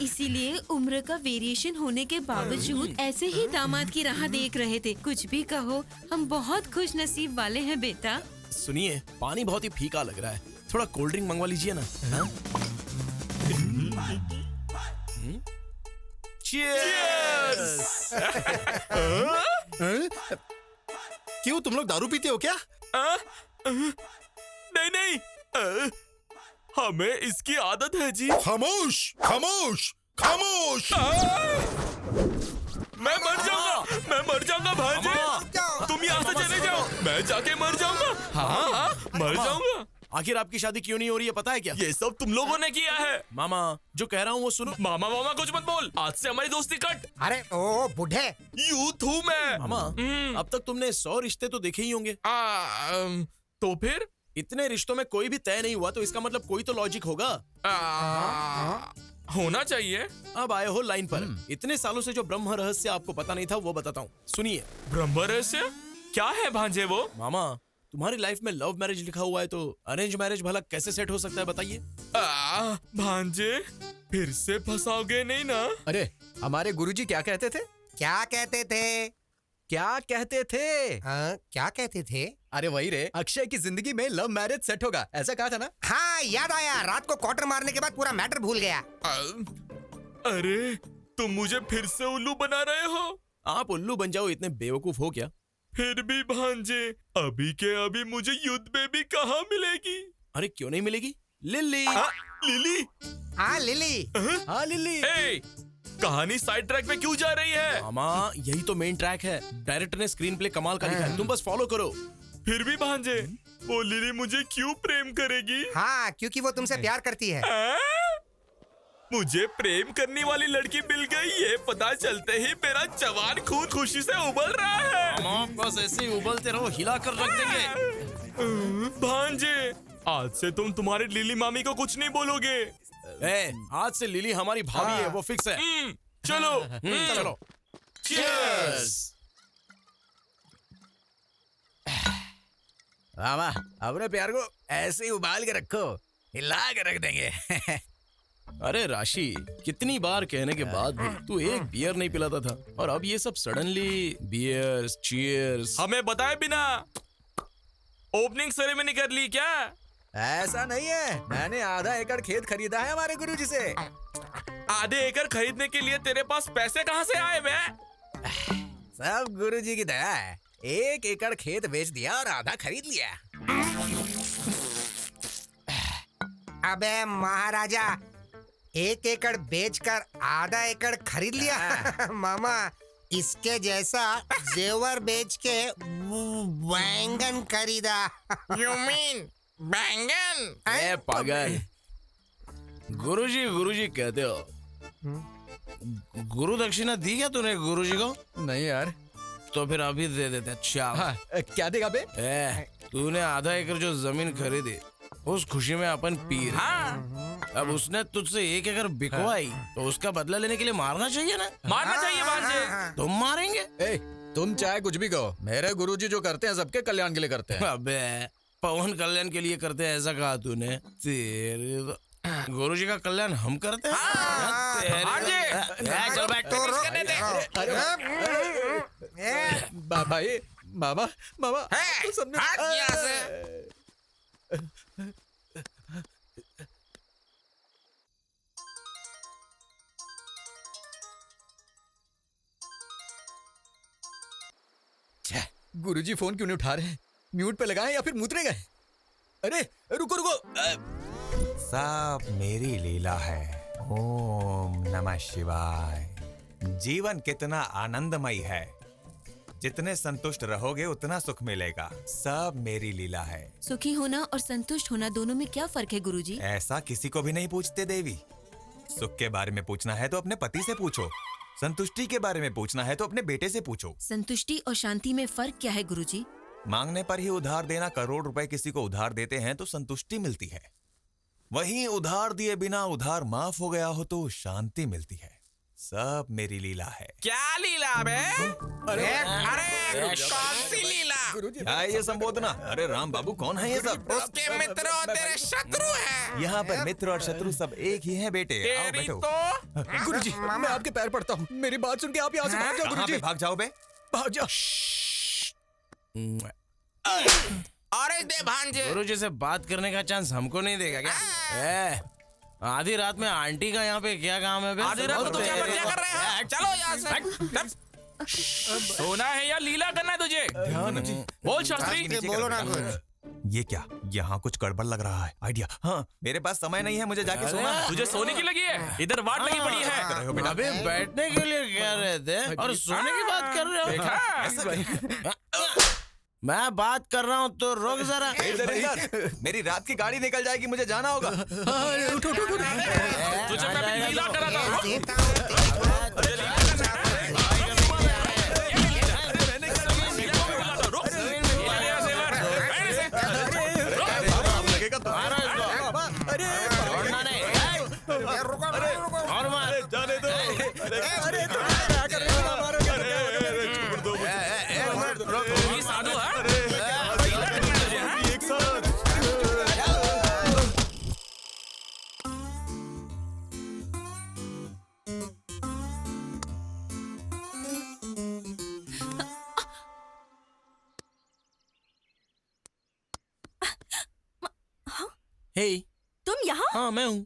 इसीलिए उम्र का वेरिएशन होने के बावजूद ऐसे ही दामाद की राह देख रहे थे। कुछ भी कहो, हम बहुत खुश नसीब वाले हैं बेटा। सुनिए, पानी बहुत ही फीका लग रहा है, थोड़ा कोल्ड ड्रिंक मंगवा लीजिए ना। हाँ? Cheers! क्यों तुम लोग दारू पीते हो क्या? नहीं नहीं, हमें इसकी आदत है जी। खामोश खामोश खामोश। मैं मर जाऊंगा भांजे। तुम यहाँ से चले जाओ, मैं जाके मर जाऊंगा। हाँ, मर जाऊंगा। आखिर आपकी शादी क्यों नहीं हो रही है पता है क्या? ये सब तुम लोगों ने किया है। मामा, जो कह रहा हूँ वो सुनो। मामा कुछ मत बोल, आज से हमारी दोस्ती कट। अरे ओ बूढ़े, यूथ हूँ मैं। मामा, अब तक तुमने 100 रिश्ते तो देखे ही होंगे। तो फिर इतने रिश्तों में कोई भी तय नहीं हुआ तो इसका मतलब कोई तो लॉजिक होगा। होना चाहिए। अब आए हो लाइन पर। इतने सालों से जो ब्रह्म रहस्य आपको पता नहीं था वो बताता हूँ, सुनिए। ब्रह्म रहस्य क्या है भांजे वो? मामा, तुम्हारी लाइफ में लव मैरिज लिखा हुआ है तो अरेंज मैरिज भला कैसे सेट हो सकता है बताइए? भांजे, फिर से फंसाओगे नहीं ना? अरे हमारे गुरुजी क्या कहते थे? क्या कहते थे? क्या कहते थे? क्या कहते थे? अरे वही रे, अक्षय की जिंदगी में लव मैरिज सेट होगा, ऐसा कहा था ना? हाँ याद आया, रात को क्वार्टर मारने के बाद पूरा मैटर भूल गया। अरे तुम मुझे फिर से उल्लू बना रहे हो? आप उल्लू बन जाओ, इतने बेवकूफ हो क्या? फिर भी भांजे, अभी के अभी मुझे युद्ध बेबी कहाँ मिलेगी? अरे क्यों नहीं मिलेगी? लिली। लिली? हाँ लिली। हाँ लिली। ए, कहानी साइड ट्रैक पे क्यों जा रही है? मामा यही तो मेन ट्रैक है। डायरेक्टर ने स्क्रीन प्ले कमाल का लिखा है, तुम बस फॉलो करो। फिर भी भांजे, वो लिली मुझे क्यों प्रेम करेगी? हाँ क्योंकि वो तुमसे प्यार करती है। मुझे प्रेम करने वाली लड़की मिल गई, ये पता चलते ही मेरा जवान खून खुशी से उबल रहा है। मामा बस ऐसे ही उबलते रहो, हिला कर रख देंगे। भांजे, आज से तुम तुम्हारी लिली मामी को कुछ नहीं बोलोगे। आज से लिली हमारी भाभी है, वो फिक्स है। चलो चलो। Cheers! मामा अपने प्यार को ऐसे ही उबाल के रखो, हिला के रख देंगे। अरे राशि, कितनी बार कहने के बाद भी तू एक बियर नहीं पिलाता था, और अब ये सब सडनली बियर, चीयर्स। हमें बताए बिना ओपनिंग सेरेमनी कर ली क्या? ऐसा नहीं है, मैंने आधा एकड़ खेत खरीदा है हमारे गुरुजी से। आधे एकड़ खरीदने के लिए तेरे पास पैसे कहाँ से आए बे? सब गुरुजी की दया है। 1 एकड़ खेत बेच दिया और आधा खरीद लिया। अबे महाराजा, 1 एकड़ बेचकर आधा एकड़ खरीद लिया। मामा, इसके जैसा जेवर बेच के बैंगन खरीदा। You mean बैंगन? ए पागल, गुरुजी गुरुजी कहते हो, गुरु दक्षिणा दी क्या तूने गुरुजी को? नहीं यार। तो फिर अभी दे देते। अच्छा हाँ, क्या देगा बे? तूने आधा एकड़ जो जमीन खरीदी, उस खुशी में अपन पी रहे। हाँ। अब उसने तुझसे 1 एकड़ बिकवाई, तो उसका बदला लेने के लिए मारना चाहिए ना? मारना चाहिए भांजे। तुम मारेंगे? तुम चाहे कुछ भी कहो, मेरे गुरुजी जो करते हैं सबके कल्याण के लिए करते हैं। अबे पवन कल्याण के लिए करते हैं ऐसा कहा तूने? तेरे गुरुजी का कल्याण हम करते हैं? चल बैठ। भाई मामा मामा गुरुजी फोन क्यों नहीं उठा रहे? म्यूट पे लगाए या फिर मुतरे गए? अरे रुको रुको। सब मेरी लीला है। ओम नमः शिवाय। जीवन कितना आनंदमय है, जितने संतुष्ट रहोगे उतना सुख मिलेगा। सब मेरी लीला है। सुखी होना और संतुष्ट होना दोनों में क्या फर्क है गुरुजी? ऐसा किसी को भी नहीं पूछते देवी। सुख के बारे में पूछना है तो अपने पति से पूछो, संतुष्टि के बारे में पूछना है तो अपने बेटे से पूछो। संतुष्टि और शांति में फर्क क्या है गुरुजी? मांगने पर ही उधार देना, करोड़ रुपए किसी को उधार देते हैं तो संतुष्टि मिलती है, वहीं उधार दिए बिना उधार माफ हो गया हो तो शांति मिलती है। सब मेरी लीला है। क्या लीला बे? अरे कौन सी लीला? क्या है ये संबोधना? अरे राम बाबू, कौन है ये सब? उसके मित्र और तेरे शत्रु हैं। यहाँ पर मित्र और शत्रु सब एक ही हैं बेटे। आओ बैठो। गुरुजी मैं आपके पैर पड़ता हूँ, मेरी बात सुन के आप यहाँ से भाग जाओ। कहाँ पे भाग जाओ बे? भाग जाओ। अरे दे भांजे। गुरुजी से बात करने का चांस हमको नहीं देगा क्या? आधी रात में आंटी का यहाँ पे क्या काम है? आधी रात में तो क्या कर रहे हैं? चलो यहाँ से। सोना है या लीला करना है तुझे? बोल शास्त्री। बोलो ना कुछ। ये क्या, यहाँ कुछ गड़बड़ लग रहा है। आइडिया। हाँ, मेरे पास समय नहीं है, मुझे जाके सोना है। तुझे सोने की लगी है? इधर वाट लगी पड़ी है। अबे बैठने के लिए कह रहे थे और सोने की बात कर रहे हो? मैं बात कर रहा हूँ तो रुक जरा। इधर मेरी रात की गाड़ी निकल जाएगी, मुझे जाना होगा। उठो उठो उठो। तुझे मैं लीला करा था। जाने दो। अरे तो क्या कर रहे हो? साधु है। एक साथ हे तुम यहाँ? हाँ मैं हूँ।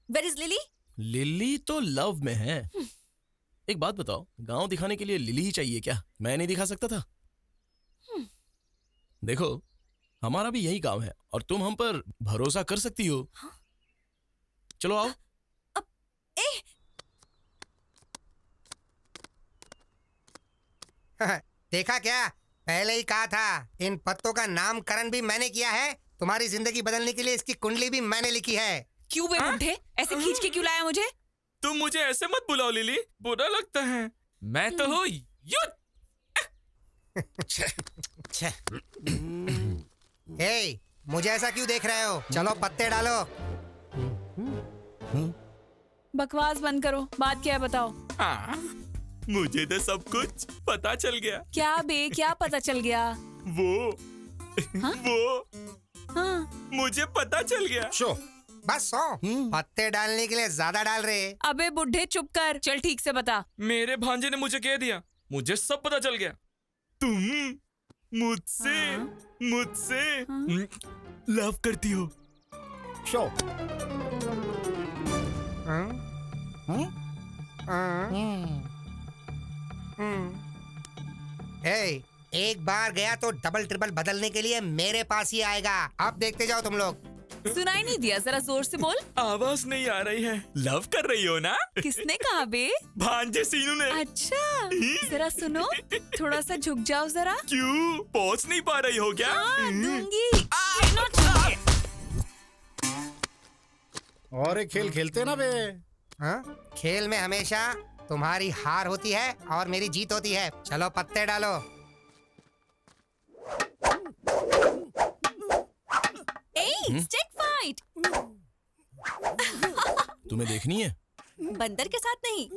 Where is lily? लिली तो लव में है। एक बात बताओ, गांव दिखाने के लिए लिली ही चाहिए क्या? मैं नहीं दिखा सकता था? देखो, हमारा भी यही गांव है और तुम हम पर भरोसा कर सकती हो। चलो आओ। देखा क्या, पहले ही कहा था। इन पत्तों का नामकरण भी मैंने किया है। तुम्हारी जिंदगी बदलने के लिए इसकी कुंडली भी मैंने लिखी है। क्यों बे बुड्ढे, ऐसे खींच के क्यों लाया मुझे? तुम मुझे ऐसे मत बुलाओ लिली, बुरा लगता है। मैं तो हूँ युद्ध। हे, मुझे ऐसा क्यों देख रहे हो? चलो पत्ते डालो। बकवास बंद करो, बात क्या है बताओ। मुझे तो सब कुछ पता चल गया। क्या बे, क्या पता चल गया? वो मुझे पता चल गया। बस पत्ते डालने के लिए ज्यादा डाल रहे। अबे बुड्ढे चुप कर, चल ठीक से बता। मेरे भांजे ने मुझे कह दिया, मुझे सब पता चल गया। तुम मुझसे लव करती हो। एक बार गया तो डबल ट्रिपल बदलने के लिए मेरे पास ही आएगा। अब देखते जाओ तुम लोग। सुनाई नहीं दिया, जरा जोर से बोल। आवाज नहीं आ रही है। लव कर रही हो ना? किसने कहा बे? भांजे सीनू ने। अच्छा, जरा सुनो, थोड़ा सा झुक जाओ जरा। क्यों, पहुंच नहीं पा रही हो क्या? दूंगी। और एक खेल खेलते ना बे। खेल में हमेशा तुम्हारी हार होती है और मेरी जीत होती है। चलो पत्ते डालो। Stick fight. तुम्हें देखनी है? बंदर के साथ नहीं।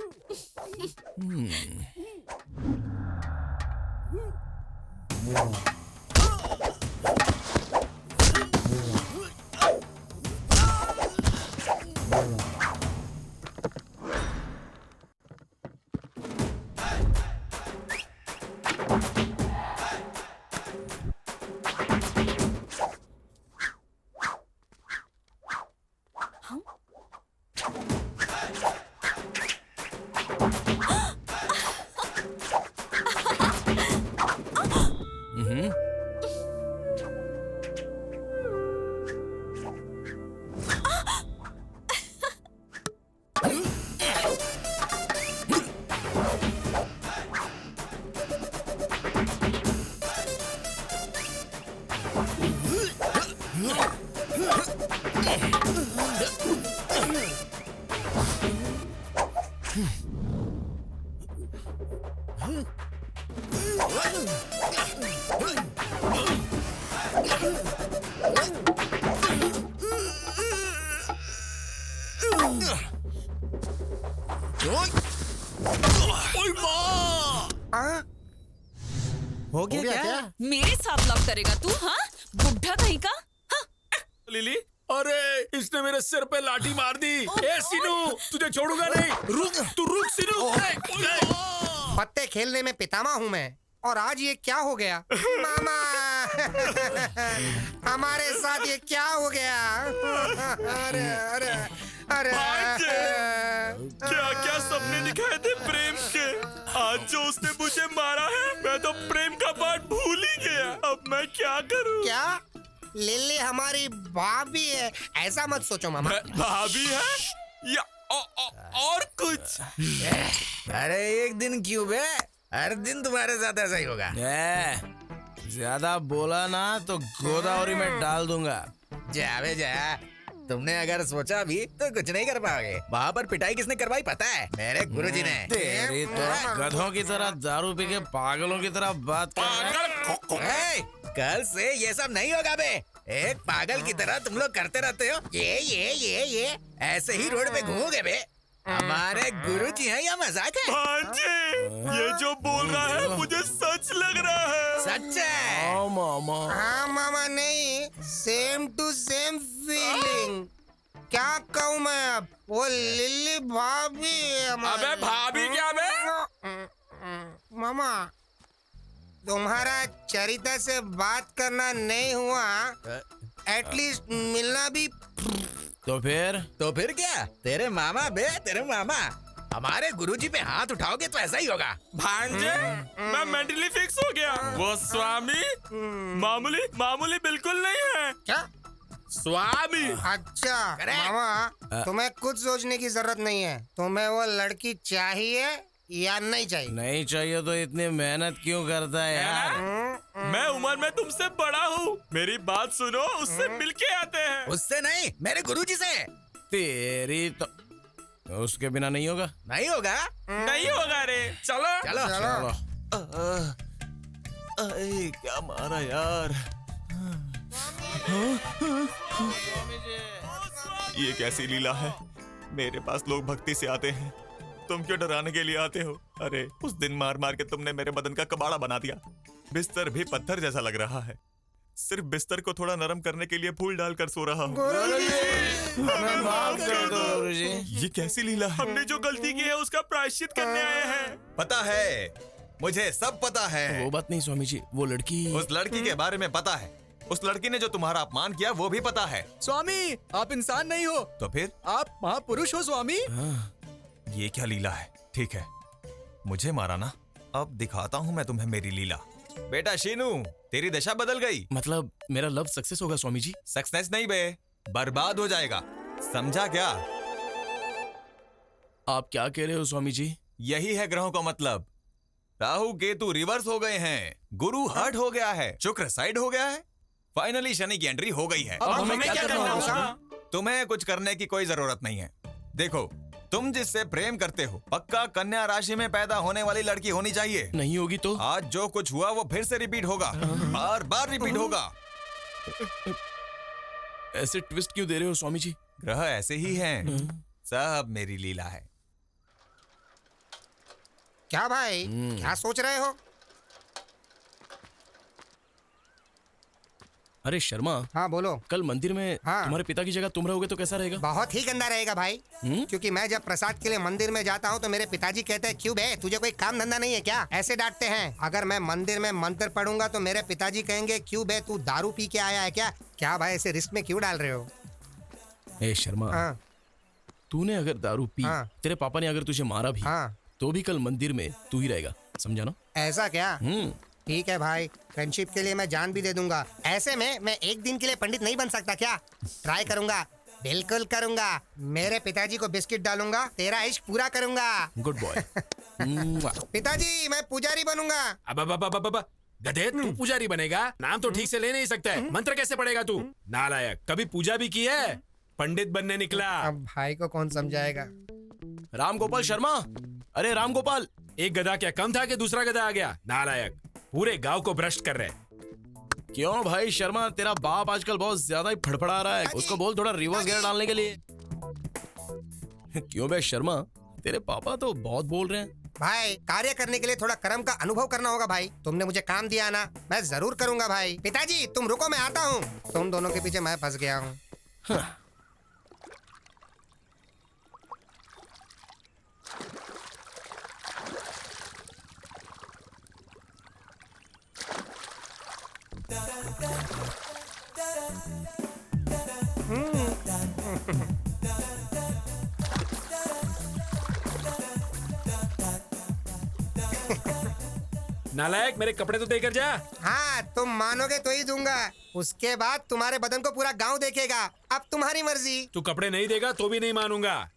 हो गया क्या? मेरे साथ लव करेगा तू? हाँ, बुढ़ा कहीं का। लिली, अरे इसने मेरे सिर पे लाठी मार दी। ए सीनू, तुझे छोड़ूंगा नहीं। रुक, तू रुक सीनू। पत्ते खेलने में पितामह हूँ मैं, और आज ये क्या हो गया? मामा हमारे साथ ये क्या हो गया? अरे अरे अरे क्या क्या सपने दिखाए थे प्रेम के। आज जो उसने मुझे मारा है, मैं तो प्रेम का पाठ भूल ही गया। अब मैं क्या करूं? क्या लिली हमारी भाभी है? ऐसा मत सोचो मामा। भाभी है या और कुछ? अरे एक दिन क्यों बे, हर दिन तुम्हारे साथ ऐसा ही होगा। ज्यादा बोला ना तो गोदावरी में डाल दूंगा। जावे जा, तुमने अगर सोचा भी तो कुछ नहीं कर पाओगे। वहाँ पर पिटाई किसने करवाई पता है? मेरे गुरुजी ने। तेरी तो गधों की तरह दारू पी के पागलों की तरह बात कर। कल से ये सब नहीं होगा बे। एक पागल की तरह तुम लोग करते रहते हो। ये ऐसे ही रोड पे घूमोगे बे। हमारे गुरुजी हैं या मजाक है? भांजे, ये जो बोल रहा है मुझे सच लग रहा है। सच है? मामा। हाँ मामा, नहीं, सेम टू सेम फीलिंग। क्या कहूँ मैं अब? वो लिली भाभी है हमारी। अबे भाभी क्या बे? मामा, तुम्हारा चरिता से बात करना नहीं हुआ, एटलीस्ट मिलना भी। तो फिर क्या? तेरे मामा तेरे मामा हमारे गुरुजी पे हाथ उठाओगे तो ऐसा ही होगा। भांजे, मैं मेंटली फिक्स हो गया। वो स्वामी मामूली बिल्कुल नहीं है। क्या स्वामी? अच्छा मामा, तुम्हें कुछ सोचने की जरूरत नहीं है। तुम्हें वो लड़की चाहिए या नहीं चाहिए? नहीं चाहिए तो इतनी मेहनत क्यों करता है यार? मैं उम्र में तुमसे बड़ा हूँ, मेरी बात सुनो, उससे मिलके आते हैं। उससे नहीं, मेरे गुरुजी से। तेरी तो उसके बिना नहीं होगा। नहीं होगा रे। चलो चलो। क्या मारा यार। ये कैसी लीला है? मेरे पास लोग भक्ति से आते हैं, तुम क्यों डराने के लिए आते हो? अरे उस दिन मार मार के तुमने मेरे बदन का कबाड़ा बना दिया। बिस्तर भी पत्थर जैसा लग रहा है। सिर्फ बिस्तर को थोड़ा नरम करने के लिए फूल डालकर सो रहा हूँ। माफ कर दो गुरुजी। ये कैसी लीला है? हमने जो गलती की है उसका प्रायश्चित करने आए हैं। पता है, मुझे सब पता है। वो बात नहीं स्वामी जी, वो लड़की। उस लड़की के बारे में पता है। उस लड़की ने जो तुम्हारा अपमान किया वो भी पता है। स्वामी, आप इंसान नहीं हो तो फिर आप महापुरुष हो स्वामी। ये क्या लीला है? ठीक है, मुझे मारा ना, अब दिखाता हूँ मैं तुम्हें मेरी लीला। बेटा शीनू, तेरी दशा बदल गई। मतलब मेरा लव सक्सेस होगा स्वामी जी? सक्सेस नहीं बे, बर्बाद हो जाएगा, समझा क्या? आप क्या कह रहे हो स्वामी जी? यही है ग्रहों का मतलब। राहु केतु रिवर्स हो गए हैं, गुरु हर्ट हो गया है, शुक्र साइड हो गया है, फाइनली शनि की एंट्री हो गई है। अब हमें क्या करना होगा? तुम्हें कुछ करने की कोई जरूरत नहीं है। देखो, तुम जिससे प्रेम करते हो पक्का कन्या राशि में पैदा होने वाली लड़की होनी चाहिए। नहीं होगी तो? आज जो कुछ हुआ वो फिर से रिपीट होगा, बार बार रिपीट होगा। ऐसे ट्विस्ट क्यों दे रहे हो स्वामी जी? ग्रह ऐसे ही हैं, सब मेरी लीला है। क्या भाई, क्या सोच रहे हो? अरे शर्मा। हाँ बोलो। कल मंदिर में तुम्हारे पिता की जगह तुम रहोगे तो कैसा रहेगा? बहुत ही गंदा रहेगा भाई। क्योंकि मैं जब प्रसाद के लिए मंदिर में जाता हूँ तो मेरे पिताजी कहते हैं, क्यों बे, तुझे कोई काम धंधा नहीं है क्या? ऐसे डांटते हैं। अगर मैं मंदिर में मंत्र पढ़ूंगा तो मेरे पिताजी कहेंगे, क्यों बे, तू दारू पी के आया है क्या? क्या भाई, ऐसे रिस्क में क्यों डाल रहे हो? ए शर्मा, तूने अगर दारू पी, तेरे पापा ने अगर तुझे मारा भी, तो भी कल मंदिर में तू ही रहेगा, समझा ना? ऐसा क्या? ठीक है भाई, फ्रेंडशिप के लिए मैं जान भी दे दूंगा। ऐसे में मैं एक दिन के लिए पंडित नहीं बन सकता क्या? ट्राई करूंगा, बिल्कुल करूंगा। मेरे पिताजी को बिस्किट डालूंगा, तेरा इश्क पूरा करूंगा। Good boy. पिताजी, मैं पुजारी बनूंगा। अब गधे, तू पुजारी बनेगा? नाम तो ठीक से ले नहीं सकता है, मंत्र कैसे पढ़ेगा तू? नालायक, कभी पूजा भी की है? पंडित बनने निकला। अब भाई को कौन समझाएगा? रामगोपाल शर्मा, अरे रामगोपाल, एक गधा क्या कम था कि दूसरा गधा आ गया? नालायक, पूरे गांव को भ्रष्ट कर रहे। क्यों भाई शर्मा, तेरा बाप आजकल बहुत ज्यादा ही फड़फड़ा रहा है, उसको बोल थोड़ा रिवर्स गियर डालने के लिए। क्यों बे शर्मा, तेरे पापा तो बहुत बोल रहे हैं। भाई, कार्य करने के लिए थोड़ा कर्म का अनुभव करना होगा भाई। तुमने मुझे काम दिया ना, मैं जरूर करूंगा भाई। पिताजी तुम रुको, मैं आता हूँ। तुम दोनों के पीछे मैं फंस गया हूँ। नालायक, मेरे कपड़े तो देकर जा। हाँ, तुम मानोगे तो ही दूंगा। उसके बाद तुम्हारे बदन को पूरा गांव देखेगा। अब तुम्हारी मर्जी। तू कपड़े नहीं देगा तो भी नहीं मानूंगा।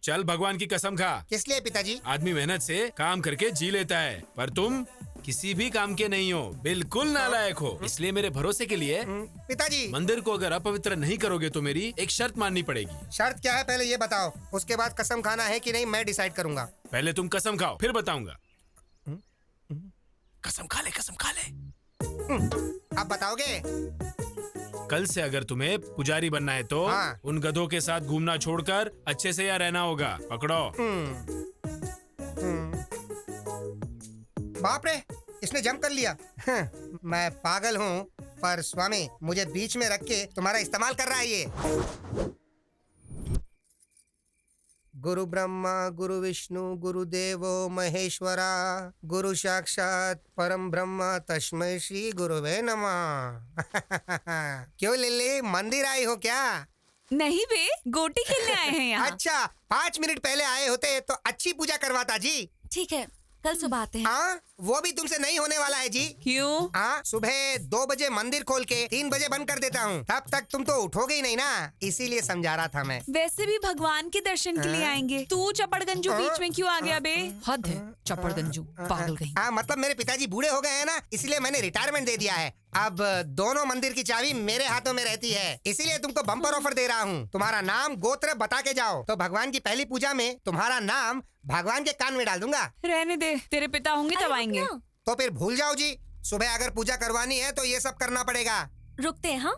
चल, भगवान की कसम खा। किस लिए पिताजी? आदमी मेहनत से काम करके जी लेता है, पर तुम किसी भी काम के नहीं हो, बिल्कुल नालायक हो। इसलिए मेरे भरोसे के लिए पिताजी, मंदिर को अगर अपवित्र नहीं करोगे तो मेरी एक शर्त माननी पड़ेगी। शर्त क्या है पहले ये बताओ, उसके बाद कसम खाना है कि नहीं मैं डिसाइड करूंगा। पहले तुम कसम खाओ, फिर बताऊंगा। कसम खा ले, कसम खा ले। अब बताओगे? कल से अगर तुम्हें पुजारी बनना है तो उन गधों के साथ घूमना छोड़कर अच्छे से यहाँ रहना होगा। पकड़ो। बाप रे, इसने जंप कर लिया। मैं पागल हूँ, पर स्वामी मुझे बीच में रख के तुम्हारा इस्तेमाल कर रहा है ये। गुरु ब्रह्मा गुरु विष्णु गुरुदेवो महेश्वरा गुरु साक्षात परम ब्रह्म तस्मै श्री गुरुवे नमः। क्यों लिल्ली, मंदिर आई हो क्या? नहीं बे, गोटी खेलने आए हैं यहाँ। अच्छा, 5 मिनट पहले आए होते तो अच्छी पूजा करवाता जी। ठीक है, कल सुबह आते हैं। हाँ, वो भी तुमसे नहीं होने वाला है जी। क्यों? हाँ, सुबह 2 बजे मंदिर खोल के 3 बजे बंद कर देता हूँ। तब तक तुम तो उठोगे ही नहीं ना, इसीलिए समझा रहा था मैं। वैसे भी भगवान के दर्शन के लिए आएंगे, तू चपड़गंजू बीच में क्यों आ गया बे? हद है, चपड़गंजू पागल कहीं। हाँ, मतलब मेरे पिताजी बूढ़े हो गए हैं ना, इसलिए मैंने रिटायरमेंट दे दिया है। अब दोनों मंदिर की चाबी मेरे हाथों में रहती है, इसीलिए तुमको बम्पर ऑफर दे रहा हूँ। तुम्हारा नाम गोत्र बता के जाओ तो भगवान की पहली पूजा में तुम्हारा नाम भगवान के कान में डाल दूंगा। रहने दे, तेरे पिता होंगे तब आएंगे। तो फिर भूल जाओ जी, सुबह अगर पूजा करवानी है तो ये सब करना पड़ेगा। रुकते हैं। हाँ,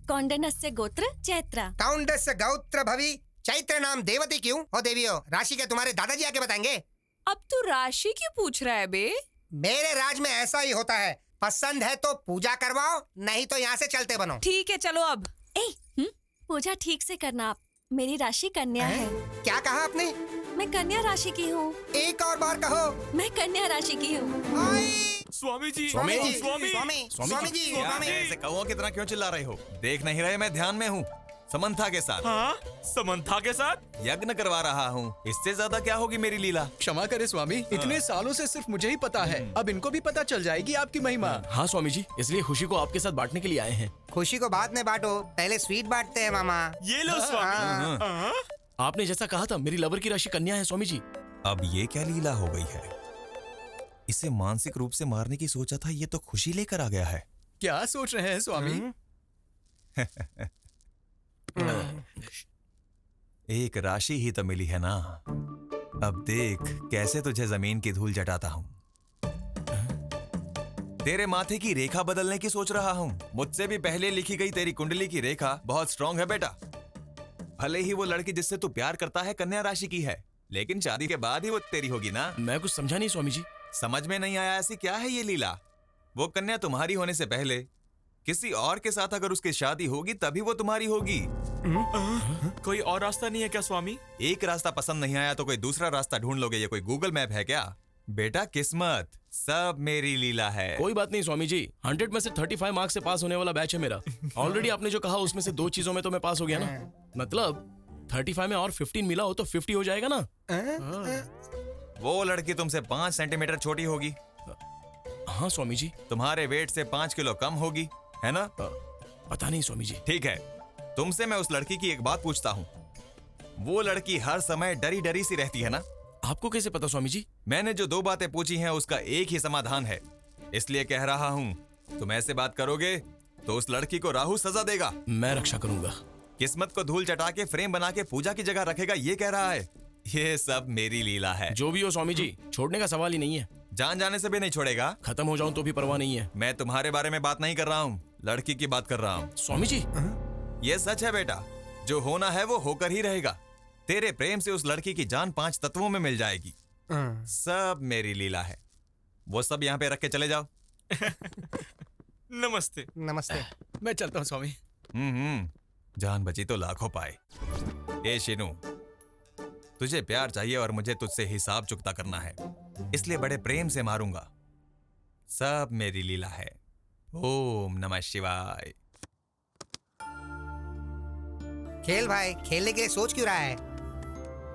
कौंडन्यस्य गोत्र चैत्र। कौंडन्यस्य गोत्र भवि चैत्र नाम देवती क्यों? ओ देवियों, राशि के तुम्हारे दादाजी आके बताएंगे। अब तू राशि क्यों पूछ रहा है बे? मेरे राज में ऐसा ही होता है, पसंद है तो पूजा करवाओ, नहीं तो यहाँ से चलते बनो। ठीक है, चलो अब। पूजा ठीक से करना आप। मेरी राशि कन्या है। क्या कहा आपने? मैं कन्या राशि की हूँ। एक और बार कहो। मैं कन्या राशि की हूँ। स्वामी जी, स्वामी जी, स्वामी, स्वामी जी, ऐसे कौओं की तरह क्यों चिल्ला रहे हो? देख नहीं रहे मैं ध्यान में हूँ, समंथा के साथ। हाँ, समंथा के साथ यज्ञ करवा रहा हूँ। इससे ज्यादा क्या होगी मेरी लीला? क्षमा करे स्वामी, इतने सालों से सिर्फ मुझे ही पता है, अब इनको भी पता चल जाएगी आपकी महिमा। हाँ स्वामी जी, इसलिए खुशी को आपके साथ बांटने के लिए आए हैं। खुशी को बाद में बांटो, पहले स्वीट बांटते हैं मामा। ये लो स्वामी। आपने जैसा कहा था, मेरी लवर की राशि कन्या है स्वामी जी। अब ये क्या लीला हो गई है? इसे मानसिक रूप से मारने की सोचा था, ये तो खुशी लेकर आ गया है। क्या सोच रहे हैं स्वामी? एक राशि ही तो मिली है ना, अब देख कैसे तुझे जमीन की धूल जटाता हूं। तेरे माथे की रेखा बदलने की सोच रहा हूं। मुझसे भी पहले लिखी गई तेरी कुंडली की रेखा बहुत स्ट्रांग है बेटा। भले ही वो लड़की जिससे तू प्यार करता है कन्या राशि की है, लेकिन शादी के बाद ही वो तेरी होगी ना। मैं कुछ समझा नहीं स्वामी जी। समझ में नहीं आया? ऐसी क्या है ये लीला? वो कन्या तुम्हारी होने से पहले किसी और के साथ अगर उसकी शादी होगी तभी वो तुम्हारी होगी। कोई और रास्ता नहीं है क्या स्वामी? एक रास्ता पसंद नहीं आया तो कोई दूसरा रास्ता ढूंढ लोगे? ये कोई गूगल मैप है क्या? बेटा किस्मत सब मेरी लीला है। कोई बात नहीं स्वामी जी, 100 में से 35 मार्क्स से पास होने वाला बैच है मेरा। ऑलरेडी आपने जो कहा उसमें से 2 चीजों में तो मैं पास हो गया ना। मतलब 35 में और 15 मिला हो तो 50 हो जाएगा ना। वो लड़की तुमसे 5 सेंटीमीटर छोटी होगी। हाँ स्वामी जी। तुम्हारे वेट से 5 किलो कम होगी, है ना? पता नहीं स्वामी जी। ठीक है, तुमसे मैं उस लड़की की एक बात पूछता हूँ। वो लड़की हर समय डरी डरी सी रहती है ना? आपको कैसे पता स्वामी जी? मैंने जो 2 बातें पूछी हैं उसका एक ही समाधान है, इसलिए कह रहा हूँ। तुम ऐसे बात करोगे तो उस लड़की को राहु सजा देगा। मैं रक्षा करूंगा। किस्मत को धूल चटा के फ्रेम बना के पूजा की जगह रखेगा, ये कह रहा है। ये सब मेरी लीला है। जो भी हो स्वामी जी, छोड़ने का सवाल ही नहीं है। जान जाने से भी नहीं छोड़ेगा? खत्म हो जाऊं तो भी परवाह नहीं है। मैं तुम्हारे बारे में बात नहीं कर रहा हूँ, लड़की की बात कर रहा हूँ। स्वामी जी, ये सच है बेटा, जो होना है वो होकर ही रहेगा। तेरे प्रेम से उस लड़की की जान 5 तत्वों में मिल जाएगी। सब मेरी लीला है। वो सब यहाँ पे रख के चले जाओ। नमस्ते। नमस्ते। मैं चलता हूँ स्वामी। जान बची तो लाखों पाए। ए शिनू, तुझे प्यार चाहिए और मुझे तुझसे हिसाब चुकता करना है, इसलिए बड़े प्रेम से मारूंगा। सब मेरी लीला है। ओम नमः शिवाय। खेल भाई, खेलने के लिए सोच क्यों रहा है?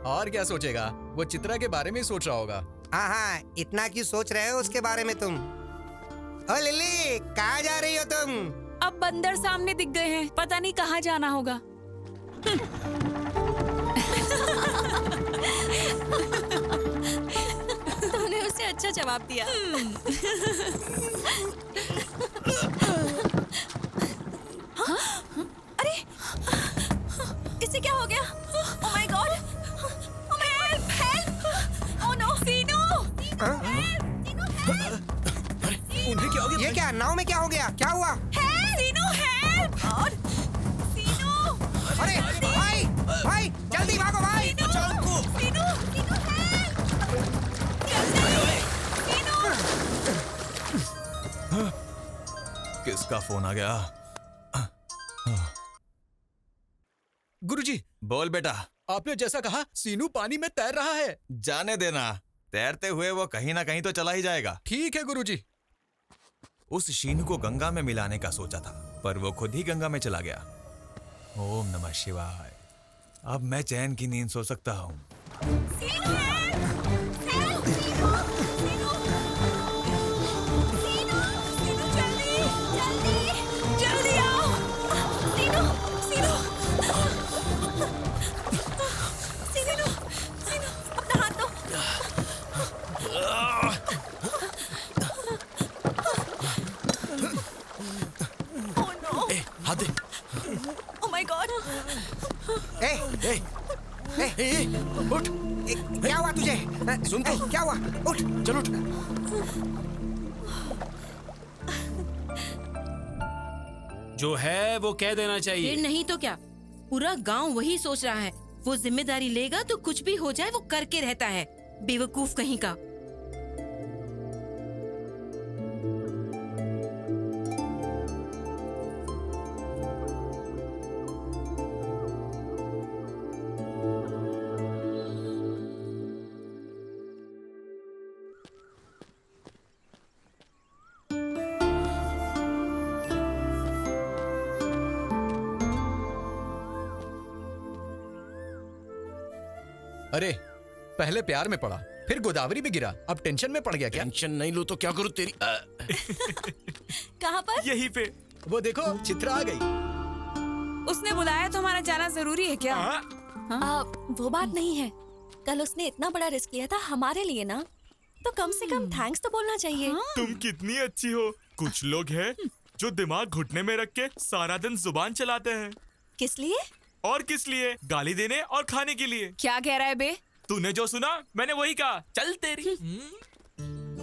और क्या सोचेगा, वो चित्रा के बारे में ही सोच रहा होगा। हाँ, इतना क्यों सोच रहे हो उसके बारे में तुम? ओ लिली, कहाँ जा रही हो तुम? अब बंदर सामने दिख गए हैं, पता नहीं कहाँ जाना होगा। तुमने उसे अच्छा जवाब दिया। हाँ? अरे इसे क्या हो गया? Oh my God! Oh my God! Help! Oh no! सीनू! उन्हें क्या हो गया? ये क्या, नाव में क्या हो गया? क्या हुआ? सीनू help! सीनू! अरे भाई, भाई जल्दी भागो भाई! सीनू! सीनू किसका फोन आ गया? गुरुजी। बोल बेटा। आपने जैसा कहा सीनू पानी में तैर रहा है। जाने देना, तैरते हुए वो कहीं ना कहीं तो चला ही जाएगा। ठीक है गुरुजी। उस शीनू को गंगा में मिलाने का सोचा था, पर वो खुद ही गंगा में चला गया। ओम नमः शिवाय। अब मैं चैन की नींद सो सकता हूँ। जल्दी आओ। सीनू, सीनू, सीनू, सीनू, अपना हाथ दो। Oh no! हाथ दे। Oh my God! उठ। क्या हुआ तुझे? सुन तो। क्या हुआ? उठ, चल उठ। जो है वो कह देना चाहिए। फिर नहीं तो क्या, पूरा गांव वही सोच रहा है। वो जिम्मेदारी लेगा तो कुछ भी हो जाए वो करके रहता है, बेवकूफ कहीं का। अरे पहले प्यार में पड़ा, फिर गोदावरी में गिरा, अब टेंशन में पड़ गया क्या? टेंशन नहीं लो तो क्या करूं तेरी। कहाँ पर? यहीं पे। वो देखो चित्रा आ गई। उसने बुलाया तो हमारा जाना जरूरी है क्या? वो बात नहीं है, कल उसने इतना बड़ा रिस्क लिया था हमारे लिए ना, तो कम से कम थैंक्स तो बोलना चाहिए। तुम कितनी अच्छी हो। कुछ लोग हैं जो दिमाग घुटने में रख के सारा दिन जुबान चलाते हैं। किस लिए? और किस लिए? गाली देने और खाने के लिए। क्या कह रहा है बे? तूने जो सुना मैंने वही कहा। चल तेरी।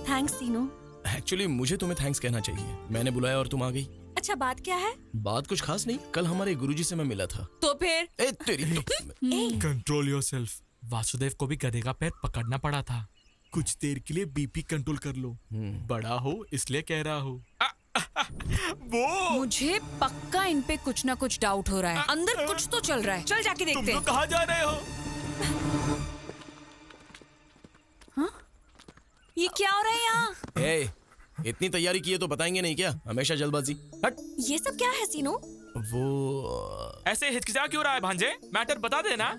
थैंक्स सीनू। एक्चुअली मुझे तुम्हें थैंक्स कहना चाहिए, मैंने बुलाया और तुम आ गई। अच्छा बात क्या है? बात कुछ खास नहीं, कल हमारे गुरुजी से मैं मिला था। तो फिर? तेरी तो। Control yourself. वासुदेव को भी गधे का पैर पकड़ना पड़ा था। कुछ देर के लिए बीपी कंट्रोल कर लो। बड़ा हो इसलिए कह रहा हूँ। वो मुझे पक्का इन पे कुछ ना कुछ डाउट हो रहा है। अंदर कुछ तो चल रहा है। चल जाके देखते हैं। तुम कहाँ जा रहे हो? हाँ? ये क्या हो रहा है यहाँ? इतनी तैयारी की है तो बताएंगे नहीं क्या? हमेशा जल्दबाजी। हट। ये सब क्या है सीनू? वो ऐसे हिचकिचा क्यों रहा है भांजे? मैटर बता देना।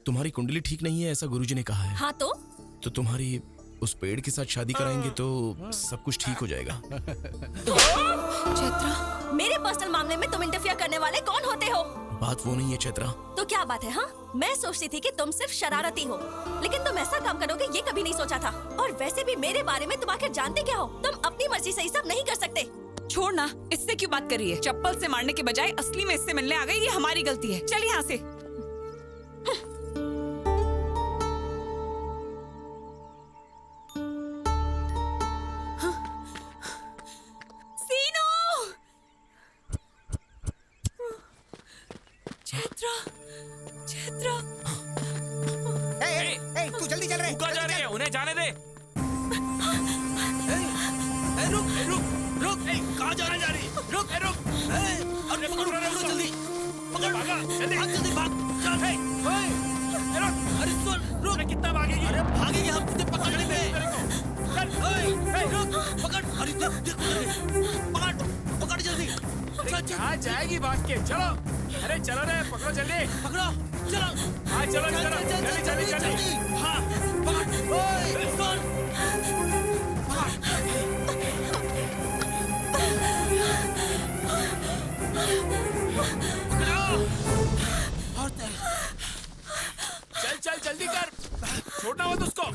तुम्हारी कुंडली ठीक नहीं है ऐसा गुरुजी ने कहा है। हाँ तो तुम्हारी उस पेड़ के साथ शादी कराएंगे तो सब कुछ ठीक हो जाएगा। चैत्रा, मेरे पर्सनल मामले में तुम इंटरफियर करने वाले कौन होते हो? बात वो नहीं है चैत्रा। तो क्या बात है? हाँ, मैं सोचती थी कि तुम सिर्फ शरारती हो, लेकिन तुम ऐसा काम करोगे ये कभी नहीं सोचा था। और वैसे भी मेरे बारे में तुम आखिर जानते क्या हो? तुम अपनी मर्जी से ही सब नहीं कर सकते। छोड़ ना, इससे क्यों बात कर रही है? चप्पल से मारने के बजाय असली में इससे मिलने आ गई, ये हमारी गलती है। चल यहाँ से। चैत्रा, चैत्रा। तू जल्दी चल रहे। कहाँ जा रही है? उन्हें जाने दे। रुक रुक रुक। कहाँ जा रही? रुक रुक। अरे पकड़ो जल्दी। पकड़ भागा। जल्दी भाग। चल। रुक। अरे सुन रुक। कितना भागेगी? अरे भागेगी हम तुझे पकड़ने में। चल। रुक। पकड़। अरे पकड़ पकड़ जल्दी। कहाँ जाएगी भाग के? चलो। अरे चलो रे, पकड़ो जल्दी। पकड़ो। चलो। हाँ चलो चलो जल्दी जल्दी। हाँ पकड़। सुन। चल चल जल्दी कर, छोड़ना मत उसको।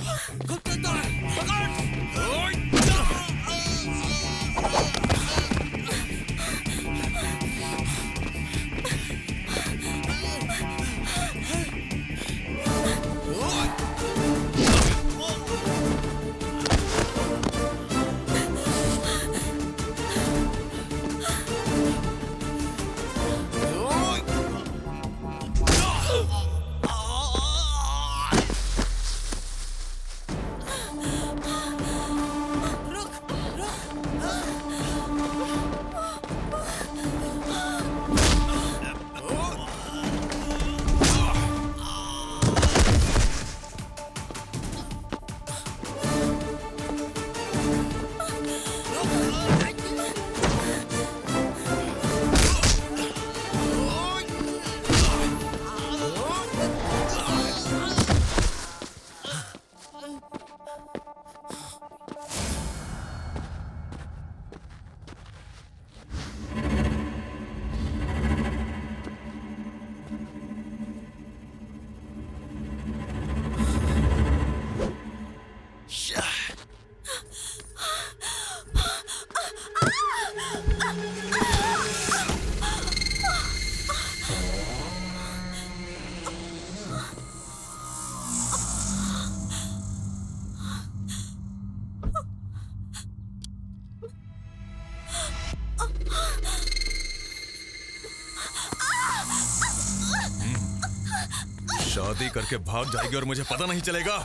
शादी करके भाग जाएगी और मुझे पता नहीं चलेगा।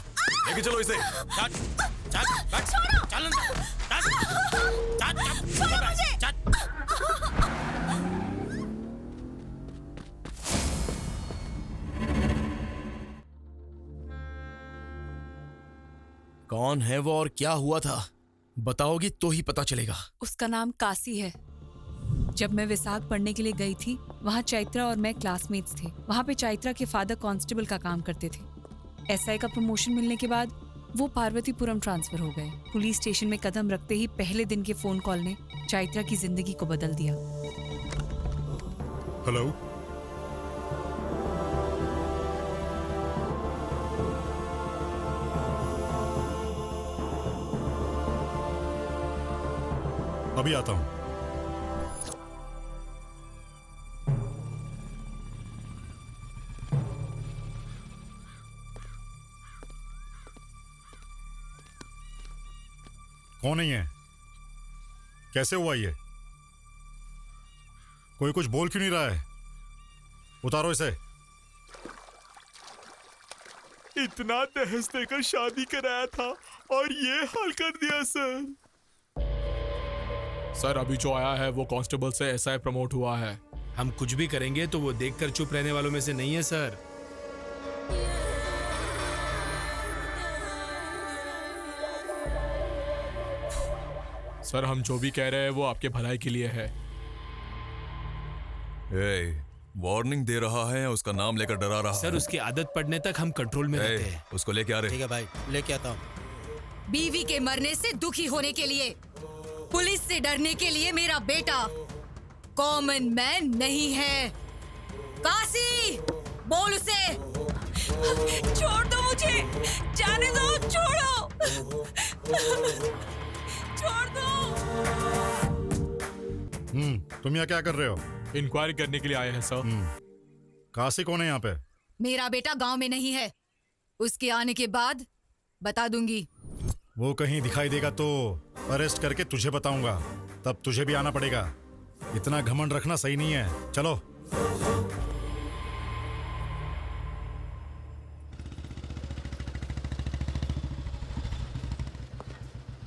लेके चलो इसे। कौन है वो और क्या हुआ था? बताओगी तो ही पता चलेगा। उसका नाम काशी है। जब मैं विशाख पढ़ने के लिए गई थी, वहाँ चैत्रा और मैं क्लासमेट्स थे। वहाँ पे चैत्रा के फादर कांस्टेबल का काम करते थे। एसआई का प्रमोशन मिलने के बाद वो पार्वतीपुरम ट्रांसफर हो गए। पुलिस स्टेशन में कदम रखते ही पहले दिन के फोन कॉल ने चैत्रा की जिंदगी को बदल दिया। हेलो, अभी आता हूं। कौन नहीं है? कैसे हुआ ये? कोई कुछ बोल क्यों नहीं रहा है? उतारो इसे। इतना दहेज देकर शादी कराया था और ये हाल कर दिया सर। सर अभी जो आया है वो कांस्टेबल से एसआई प्रमोट हुआ है। हम कुछ भी करेंगे तो वो देखकर चुप रहने वालों में से नहीं है सर। सर हम जो भी कह रहे हैं वो आपके भलाई के लिए है। वार्निंग दे रहा है, उसका नाम लेकर डरा रहा सर है। उसकी आदत पड़ने तक हम कंट्रोल में रहते हैं। उसको लेके आ रहे। ठीक है भाई, लेके आता हूँ। बीवी के मरने से दुखी होने के लिए, पुलिस से डरने के लिए मेरा बेटा कॉमन मैन नहीं है। काशी, बोल उसे। छोड़ दो मुझे, जाने दो, छोड़ो, छोड़ दो। तुम यहाँ क्या कर रहे हो? इंक्वायरी करने के लिए आए हैं सर। काशी कौन है यहाँ पे? मेरा बेटा गांव में नहीं है। उसके आने के बाद बता दूंगी। वो कहीं दिखाई देगा तो अरेस्ट करके तुझे बताऊंगा, तब तुझे भी आना पड़ेगा। इतना घमंड रखना सही नहीं है। चलो।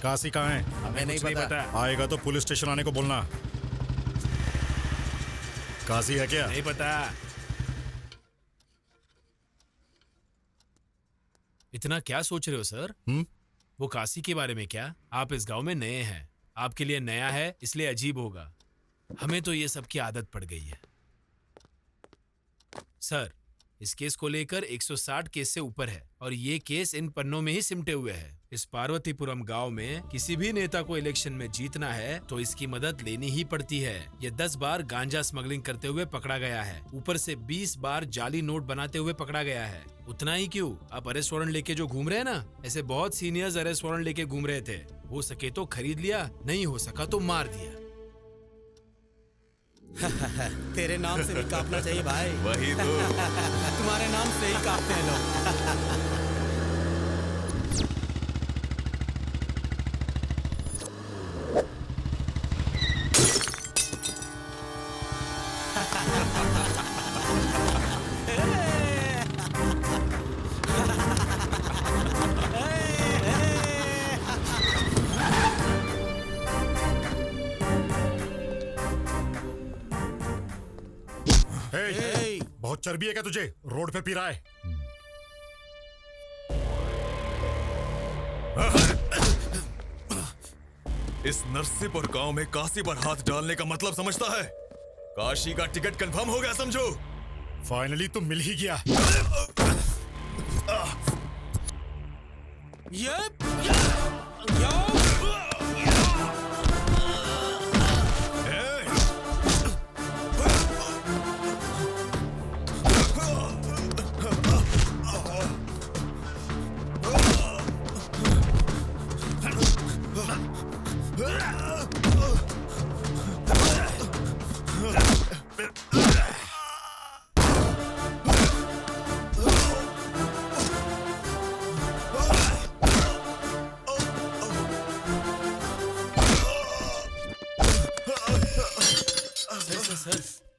काशी कहाँ है? हमें नहीं पता। आएगा तो पुलिस स्टेशन आने को बोलना। काशी है क्या? नहीं पता। इतना क्या सोच रहे हो सर? वो काशी के बारे में क्या? आप इस गांव में नए हैं, आपके लिए नया है इसलिए अजीब होगा। हमें तो ये सब की आदत पड़ गई है। सर इस केस को लेकर 160 केस से ऊपर है और ये केस इन पन्नों में ही सिमटे हुए है। इस पार्वतीपुरम गांव में किसी भी नेता को इलेक्शन में जीतना है तो इसकी मदद लेनी ही पड़ती है। ये 10 बार गांजा स्मगलिंग करते हुए पकड़ा गया है, ऊपर से 20 बार जाली नोट बनाते हुए पकड़ा गया है। उतना ही क्यों, आप अरेस्ट वारंट लेके जो घूम रहे हैं ना, ऐसे बहुत सीनियर्स अरेस्ट वारंट लेके घूम रहे थे। हो सके तो खरीद लिया, नहीं हो सका तो मार दिया। तेरे नाम से भी कांपना चाहिए भाई। वही तो। तुम्हारे नाम से ही कांपते हैं लोग। बहुत चर्बी है क्या तुझे? रोड पे पी रहा है। इस नरसिंहपुर गांव में काशी पर हाथ डालने का मतलब समझता है? काशी का टिकट कंफर्म हो गया समझो। फाइनली तो मिल ही गया।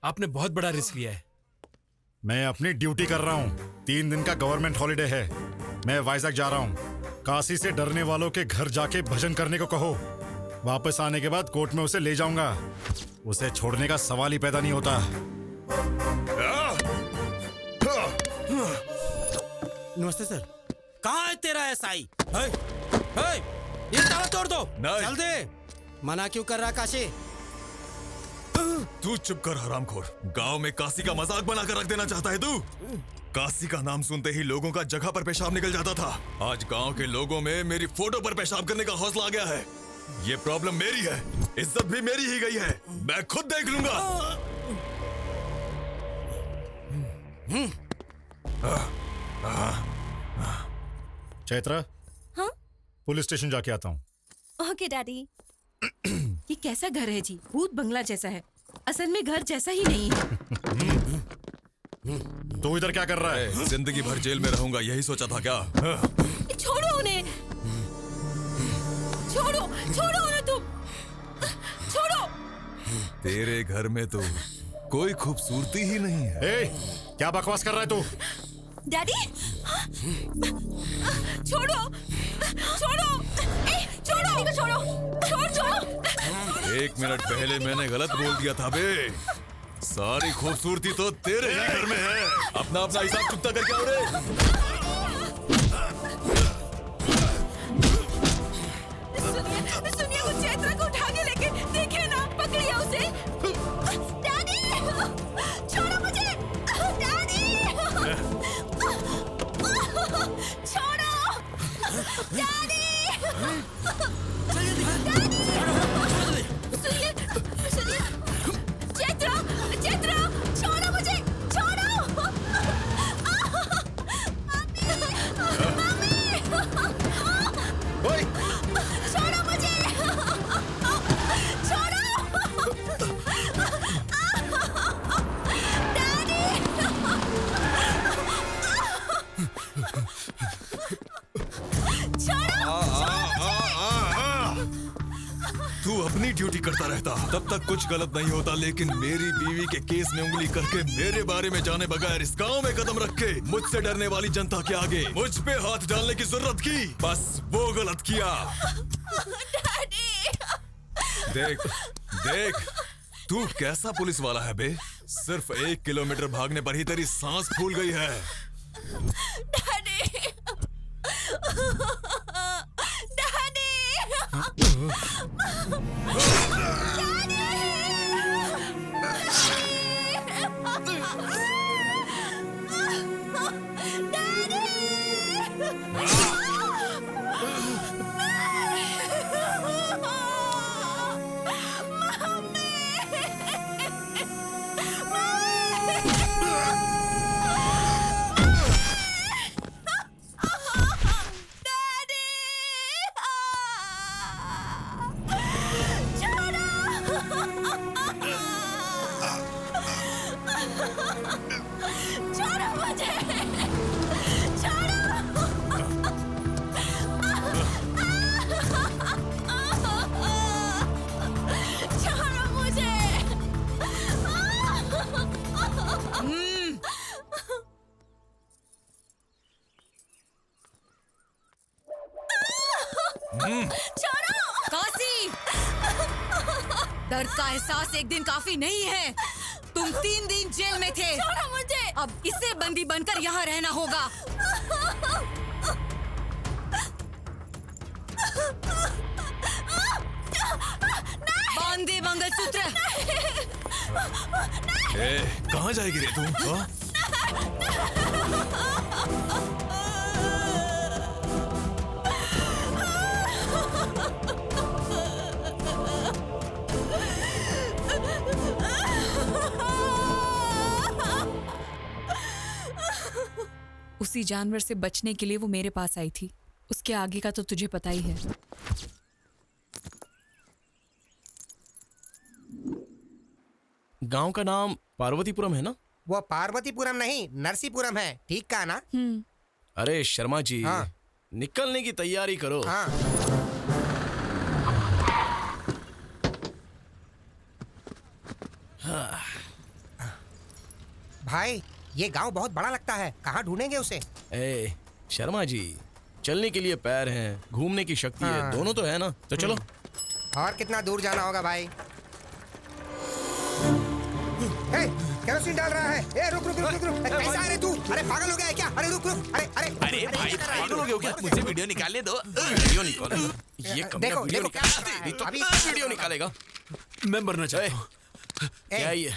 आपने बहुत बड़ा रिस्क लिया है। मैं अपनी ड्यूटी कर रहा हूँ। 3 दिन का गवर्नमेंट हॉलिडे है। मैं वाइजैक जा रहा हूँ। काशी से डरने वालों के घर जाके भजन करने को कहो। वापस आने के बाद कोर्ट में उसे ले जाऊंगा। उसे छोड़ने का सवाल ही पैदा नहीं होता। नमस्ते सर। कहाँ है तेरा एसआई? ये ताला तोड़ दो। चल दे। मना क्यों कर रहा काशी? तू चुप कर हरामखोर। गांव में काशी का मजाक बनाकर रख देना चाहता है तू? काशी का नाम सुनते ही लोगों का जगह पर पेशाब निकल जाता था। आज गांव के लोगों में मेरी फोटो पर पेशाब करने का हौसला आ गया है। ये प्रॉब्लम मेरी है, इज्जत भी मेरी ही गई है। मैं खुद देख लूंगा। चैत्रा, हाँ? पुलिस स्टेशन जाके आता हूँ। Okay daddy. ये कैसा घर है जी? भूत बंगला जैसा है। असल में घर जैसा ही नहीं है। तू इधर क्या कर रहा है? जिंदगी भर जेल में रहूंगा यही सोचा था क्या? छोड़ो उन्हें। छोड़ो छोड़ो उन्हें तुम। छोड़ो। तेरे घर में तो कोई खूबसूरती ही नहीं है। क्या बकवास कर रहा है तू? डैडी छोड़ो छोड़ो छोड़ो छोड़ो छोड़ छोड़ो। 1 मिनट पहले मैंने गलत बोल दिया था बे। सारी खूबसूरती तो तेरे ही घर में है। अपना अपना हिसाब चुकता करके आओ रे। सुनिए वो चैत्रा को उठा के लेके देखिए ना, पकड़िए उसे। डैडी छोड़ो मुझे। डैडी छोड़ो। डैडी सुनिए सुनिए। चैत्रा चैत्रा छोड़ो मुझे। छोड़ो। छोड़ो मुझे। तू अपनी ड्यूटी करता रहता तब तक कुछ गलत नहीं होता, लेकिन मेरी बीवी के केस में उंगली करके मेरे बारे में जाने बगैर इस गांव में कदम रख के मुझसे डरने वाली जनता के आगे मुझ पे हाथ डालने की जरूरत की, बस वो गलत किया। देख देख तू कैसा पुलिस वाला है बे। सिर्फ 1 किलोमीटर भागने पर ही तेरी सांस फूल गई है। काशी, दर्द का एहसास एक दिन काफी नहीं है। तुम 3 दिन जेल में थे। छोड़ो मुझे। अब इसे बंदी बनकर यहाँ रहना होगा। बांधे मंगलसूत्र। कहाँ जाएगी रे तू? हाँ? उसी जानवर से बचने के लिए वो मेरे पास आई थी। उसके आगे का तो तुझे पता ही है। गांव का नाम पार्वतीपुरम है ना? वो पार्वतीपुरम नहीं, नरसीपुरम है। ठीक कहा ना? अरे शर्मा जी, हाँ। निकलने की तैयारी करो। हाँ। भाई ये गांव बहुत बड़ा लगता है, कहाँ ढूंढेंगे उसे? ए शर्मा जी, चलने के लिए पैर हैं, घूमने की शक्ति है, दोनों तो है ना, तो चलो। और कितना दूर जाना होगा भाई? ए, केरोसिन डाल रहा है। ए, रुक रुक रुक रुक रुक। कैसा है रे तू? अरे पागल हो गया है क्या? अरे रुक रुक। अरे अरे अरे भाई पागल हो गए हो क्या? मुझे वीडियो निकालने दो। वीडियो निकालो। ये कमियां वीडियो वीडियो निकालेगा। मैं मरना चाहता हूँ। क्या ये?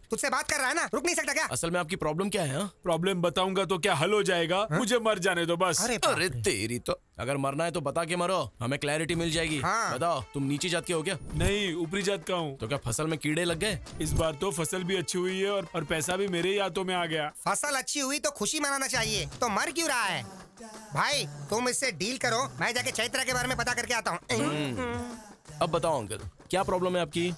तुझसे बात कर रहा है ना, रुक नहीं सकता क्या? असल में आपकी प्रॉब्लम क्या है? प्रॉब्लम बताऊंगा तो क्या हल हो जाएगा? मुझे मर जाने दो बस। अरे तेरी तो, अगर मरना है तो बता के मरो, हमें क्लैरिटी मिल जाएगी। बताओ, तुम नीची जात के हो क्या? नहीं, ऊपरी जात का हूँ। तो क्या फसल में कीड़े लग गए? इस बार तो फसल भी अच्छी हुई है और पैसा भी मेरे ही हाथों में आ गया। फसल अच्छी हुई तो खुशी मनाना चाहिए, तो मर क्यों रहा है? भाई तुम इससे डील करो, मैं जाके चैत्रा के बारे में पता करके आता हूँ। अब बताओ अंकल, क्या प्रॉब्लम है आपकी?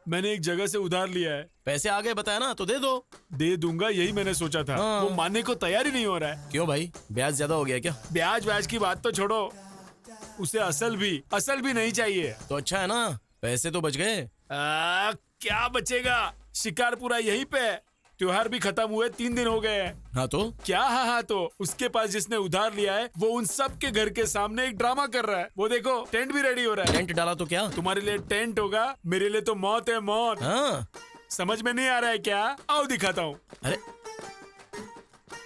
मैंने एक जगह से उधार लिया है। पैसे आ गए बताया ना, तो दे दो। दे दूंगा, यही मैंने सोचा था। वो मानने को तैयार ही नहीं हो रहा है। क्यों भाई, ब्याज ज्यादा हो गया क्या? ब्याज की बात तो छोड़ो, उसे असल भी नहीं चाहिए। तो अच्छा है ना, पैसे तो बच गए। क्या बचेगा, शिकार पूरा यहीं पे। त्योहार भी खत्म हुए 3 दिन हो गए हैं। हाँ तो क्या? हाँ तो उसके पास जिसने उधार लिया है वो उन सब के घर के सामने एक ड्रामा कर रहा है। वो देखो, टेंट भी रेडी हो रहा है। टेंट डाला तो क्या? तुम्हारे लिए टेंट होगा, मेरे लिए तो मौत है, मौत। समझ में नहीं आ रहा है क्या? आओ दिखाता हूँ। अरे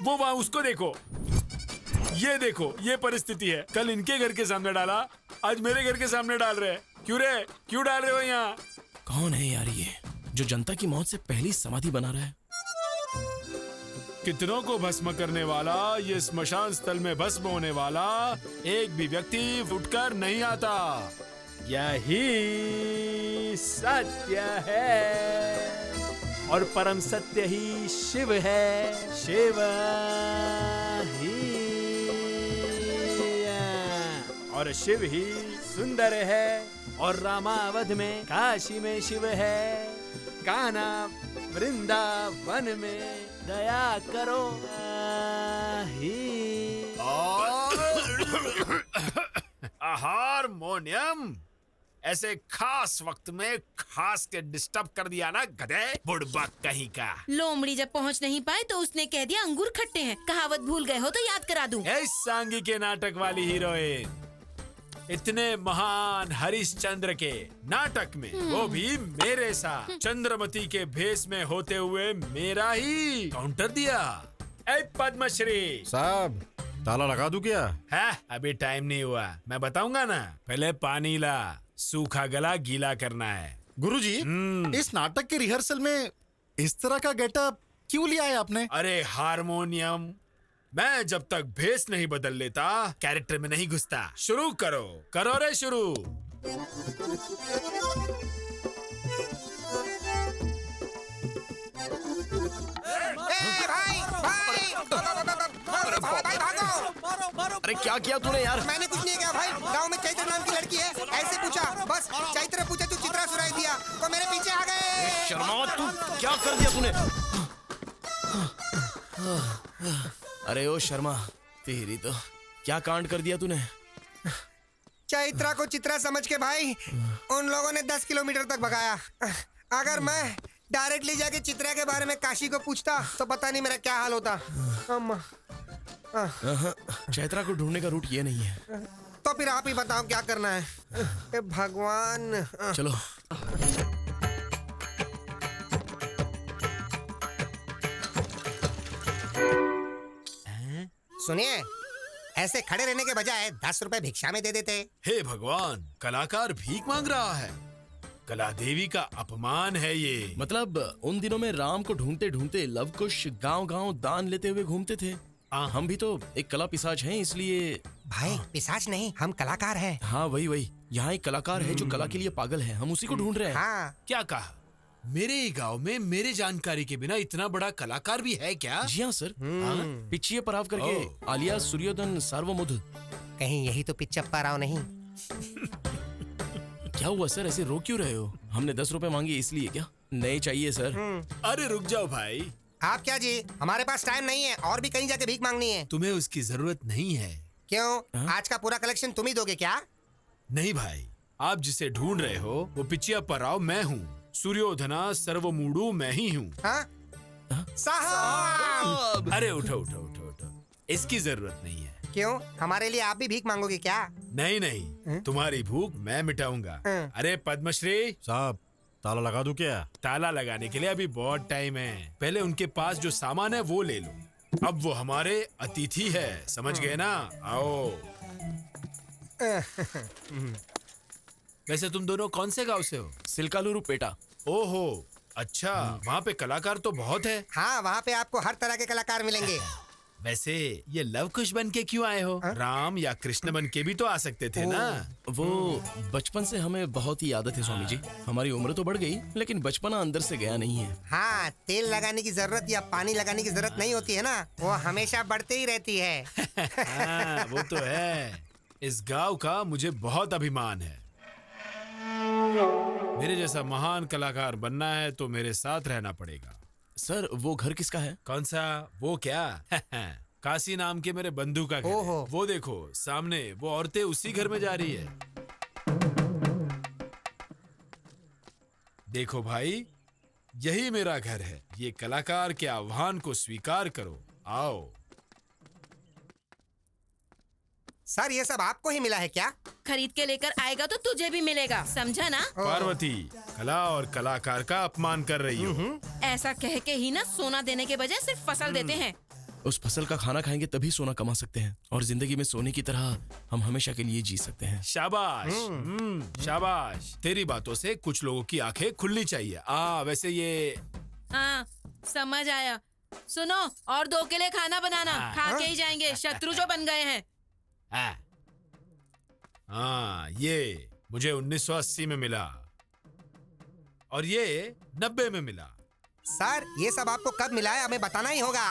वो वहाँ, उसको देखो, ये देखो, ये परिस्थिति है। कल इनके घर के सामने डाला, आज मेरे घर के सामने डाल रहे हैं। क्यों रे, क्यों डाल रहे हो यहाँ? कौन है यार ये, जो जनता की मौत से पहली समाधि बना रहा है? कितनों को भस्म करने वाला, ये स्मशान स्थल में भस्म होने वाला एक भी व्यक्ति उठकर नहीं आता। यही सत्य है और परम सत्य ही शिव है। शिव ही और शिव ही सुंदर है। और रामावध में, काशी में शिव है। कान्हा वृंदावन में दया करो हारमोनियम ऐसे खास वक्त में खास के डिस्टर्ब कर दिया ना, गधे बुड़बक कहीं का। लोमड़ी जब पहुंच नहीं पाए तो उसने कह दिया अंगूर खट्टे हैं। कहावत भूल गए हो तो याद करा दूं। इस सांगी के नाटक वाली हीरोइन, इतने महान हरिश्चंद्र के नाटक में वो भी मेरे साथ चंद्रमती के भेष में होते हुए मेरा ही काउंटर दिया। ए पद्मश्री साहब, ताला लगा दूं क्या? है, अभी टाइम नहीं हुआ, मैं बताऊंगा ना। पहले पानी ला, सूखा गला गीला करना है। गुरुजी, इस नाटक के रिहर्सल में इस तरह का गेटअप क्यों लिया है आपने? अरे हारमोनियम, मैं जब तक भेष नहीं बदल लेता कैरेक्टर में नहीं घुसता। शुरू करो, करो रे शुरू। अरे क्या किया तूने यार? मैंने कुछ नहीं किया भाई, गांव में चैत्र नाम की लड़की है, ऐसे पूछा, बस चैत्र पूछा तो चित्रा सुनाई दिया, तो मेरे पीछे आ गए। शर्मा, तू क्या कर दिया तूने? अरे ओ शर्मा, तेरी तो क्या कांड कर दिया तूने? चैत्रा को चित्रा समझ के भाई उन लोगों ने 10 किलोमीटर तक भगाया। अगर मैं डायरेक्टली जाके चित्रा के बारे में काशी को पूछता तो पता नहीं मेरा क्या हाल होता। चैत्रा को ढूंढने का रूट ये नहीं है। तो फिर आप ही बताओ क्या करना है। ए भगवान। चलो। सुनिए, ऐसे खड़े रहने के बजाय 10 रुपए भिक्षा में दे देते। हे भगवान, कलाकार भीख मांग रहा है। कला देवी का अपमान है ये। मतलब उन दिनों में राम को ढूंढते ढूंढते लवकुश गांव-गांव दान लेते हुए घूमते थे। हम भी तो एक कला पिशाच हैं, इसलिए। भाई पिशाच नहीं, हम कलाकार हैं। हाँ वही। यहाँ एक कलाकार है जो कला के लिए पागल है, हम उसी को ढूंढ रहे हैं। हाँ। क्या कहा? मेरे ही गांव में मेरे जानकारी के बिना इतना बड़ा कलाकार भी है क्या? जी हाँ सर। पिछिए पराव करके आलिया सूर्योदन सार्वमुध। कहीं यही तो पिच्चप्पा राव नहीं? क्या हुआ सर, ऐसे रो क्यों रहे हो? हमने 10 रुपए मांगे इसलिए क्या? नहीं चाहिए सर। अरे रुक जाओ भाई। आप क्या जी, हमारे पास टाइम नहीं है, और भी कहीं जाके भीख मांगनी है। तुम्हें उसकी जरूरत नहीं है। क्यों? आज का पूरा कलेक्शन तुम ही दोगे क्या? नहीं भाई, आप जिसे ढूंढ रहे हो वो पिचिया पराव मैं हूँ। सूर्योधना सर्वमूढ़ु मैं ही हूँ। हाँ? साहब। अरे उठो उठो उठो उठो, इसकी जरूरत नहीं है। क्यों, हमारे लिए आप भी भीख मांगोगे क्या? नहीं नहीं, तुम्हारी भूख मैं मिटाऊंगा। अरे पद्मश्री साहब, ताला लगा दूं क्या? ताला लगाने के लिए अभी बहुत टाइम है, पहले उनके पास जो सामान है वो ले लो। अब वो हमारे अतिथि है, समझ गए ना? आओ। वैसे तुम दोनों कौन से गांव से हो? सिल्कालुरु पेटा। ओहो, अच्छा, वहाँ पे कलाकार तो बहुत है। हाँ, वहाँ पे आपको हर तरह के कलाकार मिलेंगे। वैसे ये लव कुश बन के क्यों आए हो? राम या कृष्ण बन के भी तो आ सकते थे ना। वो बचपन से हमें बहुत ही आदत है स्वामी जी। हमारी उम्र तो बढ़ गई, लेकिन बचपना अंदर से गया नहीं है। हाँ, तेल लगाने की जरूरत या पानी लगाने की जरूरत नहीं होती है ना, वो हमेशा बढ़ते ही रहती है। हाँ, वो तो है। इस गांव का मुझे बहुत अभिमान है। मेरे जैसा महान कलाकार बनना है तो मेरे साथ रहना पड़ेगा। सर, वो घर किसका है? कौन सा? वो क्या? काशी नाम के मेरे बंधु का घर है। वो देखो सामने, वो औरतें उसी घर में जा रही है। देखो भाई, यही मेरा घर है। ये कलाकार के आह्वान को स्वीकार करो। आओ। सर, ये सब आपको ही मिला है क्या? खरीद के लेकर आएगा तो तुझे भी मिलेगा, समझा ना? पार्वती, कला और कलाकार का अपमान कर रही हो। ऐसा कह के ही ना सोना देने के बजाय सिर्फ फसल देते हैं। उस फसल का खाना खाएंगे तभी सोना कमा सकते हैं, और जिंदगी में सोने की तरह हम हमेशा के लिए जी सकते हैं। शाबाश, शाबाश। तेरी बातों से कुछ लोगों की आंखें खुलनी चाहिए। वैसे ये हाँ, समझ आया। सुनो, और 2 के लिए खाना बनाना। खा के ही जाएंगे, शत्रु जो बन गए हैं। हाँ, ये मुझे 1980 में मिला और ये 90 में मिला। सर, ये सब आपको कब मिला है हमें बताना ही होगा।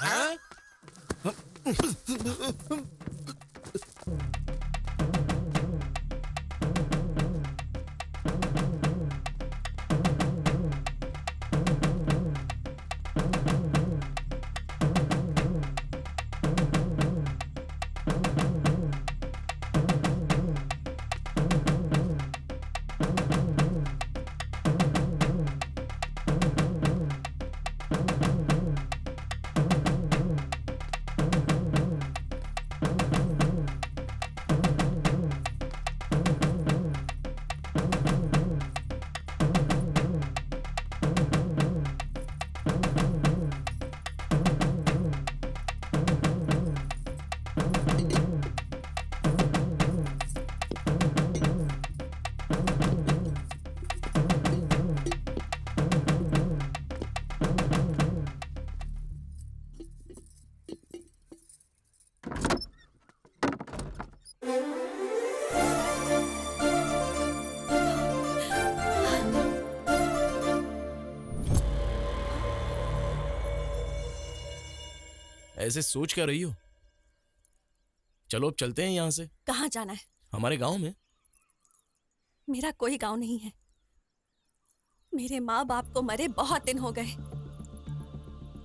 ऐसे सोच क्या रही हो? चलो अब चलते हैं यहाँ से। कहाँ जाना है? हमारे गांव में। मेरा कोई गांव नहीं है। मेरे माँ बाप को मरे बहुत दिन हो गए।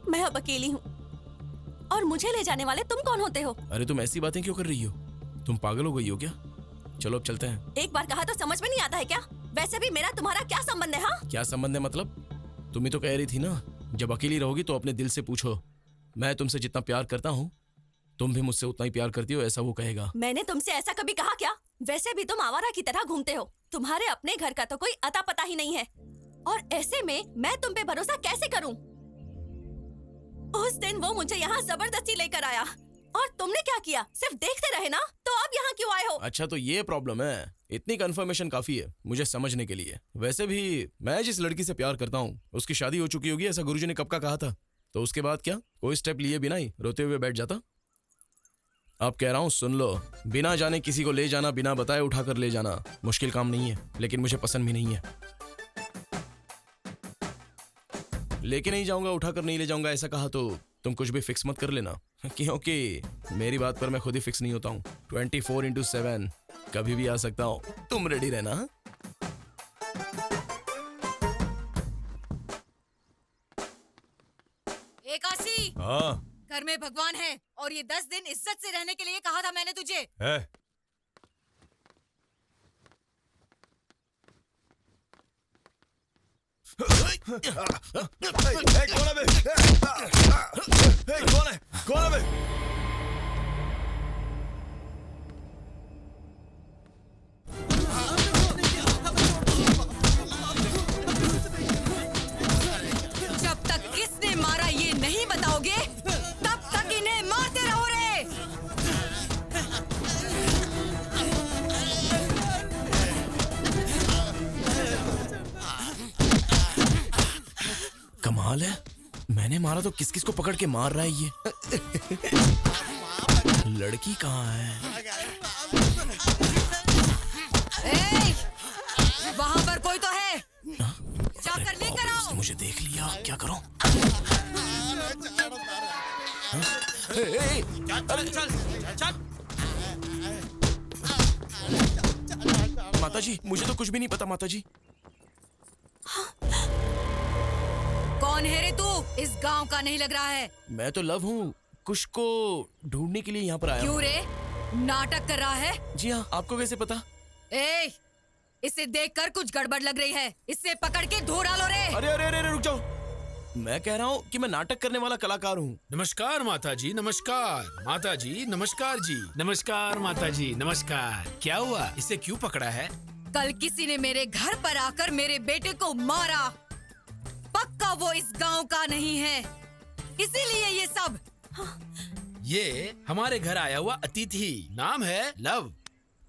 मैं अब अकेली हूँ, और मुझे ले जाने वाले तुम कौन होते हो? अरे तुम ऐसी बातें क्यों कर रही हो? तुम पागल हो गई हो क्या? चलो अब चलते हैं। एक बार कहा तो समझ में नहीं आता है क्या? वैसे भी मेरा तुम्हारा क्या संबंध है? हाँ, क्या संबंध है मतलब? तुम ही तो कह रही थी ना, जब अकेली रहोगी तो अपने दिल से पूछो। मैं तुमसे जितना प्यार करता हूँ, तुम भी मुझसे उतना ही प्यार करती हो, ऐसा वो कहेगा। मैंने तुमसे ऐसा कभी कहा क्या? वैसे भी तुम आवारा की तरह घूमते हो। तुम्हारे अपने घर का तो कोई अता पता ही नहीं है, और ऐसे में मैं तुम पे भरोसा कैसे करूं? उस दिन वो मुझे यहाँ जबरदस्ती लेकर आया, और तुमने क्या किया? सिर्फ देखते रहे ना? तो अब यहाँ क्यों आए हो? अच्छा, तो ये प्रॉब्लम है। इतनी कंफर्मेशन काफी है मुझे समझने के लिए। वैसे भी मैं जिस लड़की से प्यार करता हूँ उसकी शादी हो चुकी होगी, ऐसा गुरुजी ने कब का कहा था। तो उसके बाद क्या कोई स्टेप लिए बिना ही रोते हुए बैठ जाता? अब कह रहा हूँ सुन लो, बिना जाने किसी को ले जाना, बिना बताए उठाकर ले जाना मुश्किल काम नहीं है, लेकिन मुझे पसंद भी नहीं है। लेके नहीं जाऊंगा, उठाकर नहीं ले जाऊंगा ऐसा कहा तो तुम कुछ भी फिक्स मत कर लेना, क्योंकि मेरी बात पर मैं खुद ही फिक्स नहीं होता हूँ। 24/7 कभी भी आ सकता हूँ, तुम रेडी रहना। काशी, हाँ घर में भगवान है, और ये 10 दिन इज्जत से रहने के लिए कहा था मैंने तुझे। है कौन है बे? कौन है? कौन है बे? जब तक किसने मारा ये नहीं बताओगे तब तक इन्हें मारते रहो रे। कमाल है, मैंने मारा तो किस किस को पकड़ के मार रहा है ये। लड़की कहाँ है? वहाँ पर कोई तो है, जाकर लेकर आओ। मुझे देख लिया, क्या करूं? माताजी, मुझे तो कुछ भी नहीं पता माताजी। कौन है रे तू? इस गांव का नहीं लग रहा है। मैं तो लव हूँ, कुश को ढूंढने के लिए यहाँ पर आया हूँ। क्यों रे, नाटक कर रहा है? जी हाँ, आपको कैसे पता? इसे देखकर कुछ गड़बड़ लग रही है, इसे पकड़ के धो डालो रे। अरे अरे अरे रुक जाओ, मैं कह रहा हूँ कि मैं नाटक करने वाला कलाकार हूँ। नमस्कार माताजी, नमस्कार माताजी, नमस्कार जी, नमस्कार माताजी, नमस्कार। क्या हुआ, इसे क्यों पकड़ा है? कल किसी ने मेरे घर पर आकर मेरे बेटे को मारा। पक्का वो इस गांव का नहीं है, इसीलिए ये सब। ये हमारे घर आया हुआ अतिथि, नाम है लव।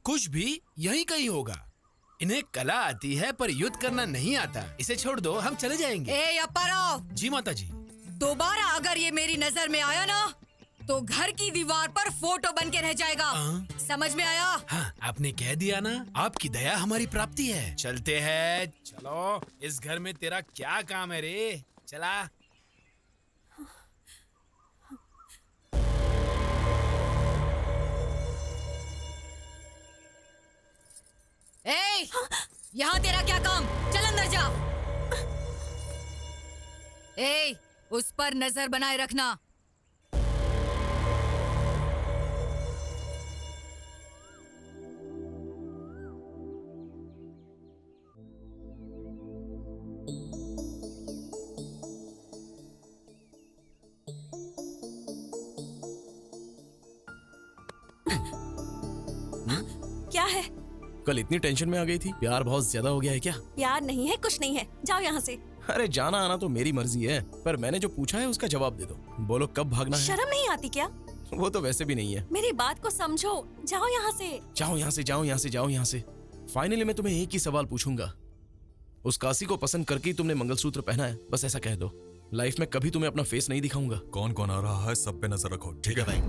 कुछ भी यहीं कहीं होगा। इन्हें कला आती है पर युद्ध करना नहीं आता। इसे छोड़ दो, हम चले जाएंगे। अप्पाराव। जी माताजी। दोबारा अगर ये मेरी नजर में आया ना तो घर की दीवार पर फोटो बन के रह जाएगा। समझ में आया? हाँ, आपने कह दिया ना, आपकी दया हमारी प्राप्ति है। चलते हैं, चलो। इस घर में तेरा क्या काम है रे? चला। यहाँ तेरा क्या काम? चल अंदर जा। उस पर नजर बनाए रखना। क्या है? कल इतनी टेंशन में आ गई थी, प्यार बहुत ज्यादा हो गया है क्या? प्यार नहीं है, कुछ नहीं है, जाओ यहाँ से। अरे जाना आना तो मेरी मर्जी है, पर मैंने जो पूछा है उसका जवाब दे दो। बोलो कब भागना है? शर्म नहीं आती क्या? वो तो वैसे भी नहीं है। मेरी बात को समझो, जाओ यहाँ से। जाओ यहाँ से, जाओ यहाँ से, जाओ यहाँ से। फाइनली मैं तुम्हें एक ही सवाल पूछूंगा, उस काशी को पसंद करके ही तुमने मंगलसूत्र पहना है? बस ऐसा कह दो। लाइफ में कभी तुम्हें अपना फेस नहीं दिखाऊंगा। कौन कौन आ रहा है, सब पे नजर रखो, ठीक है भाई?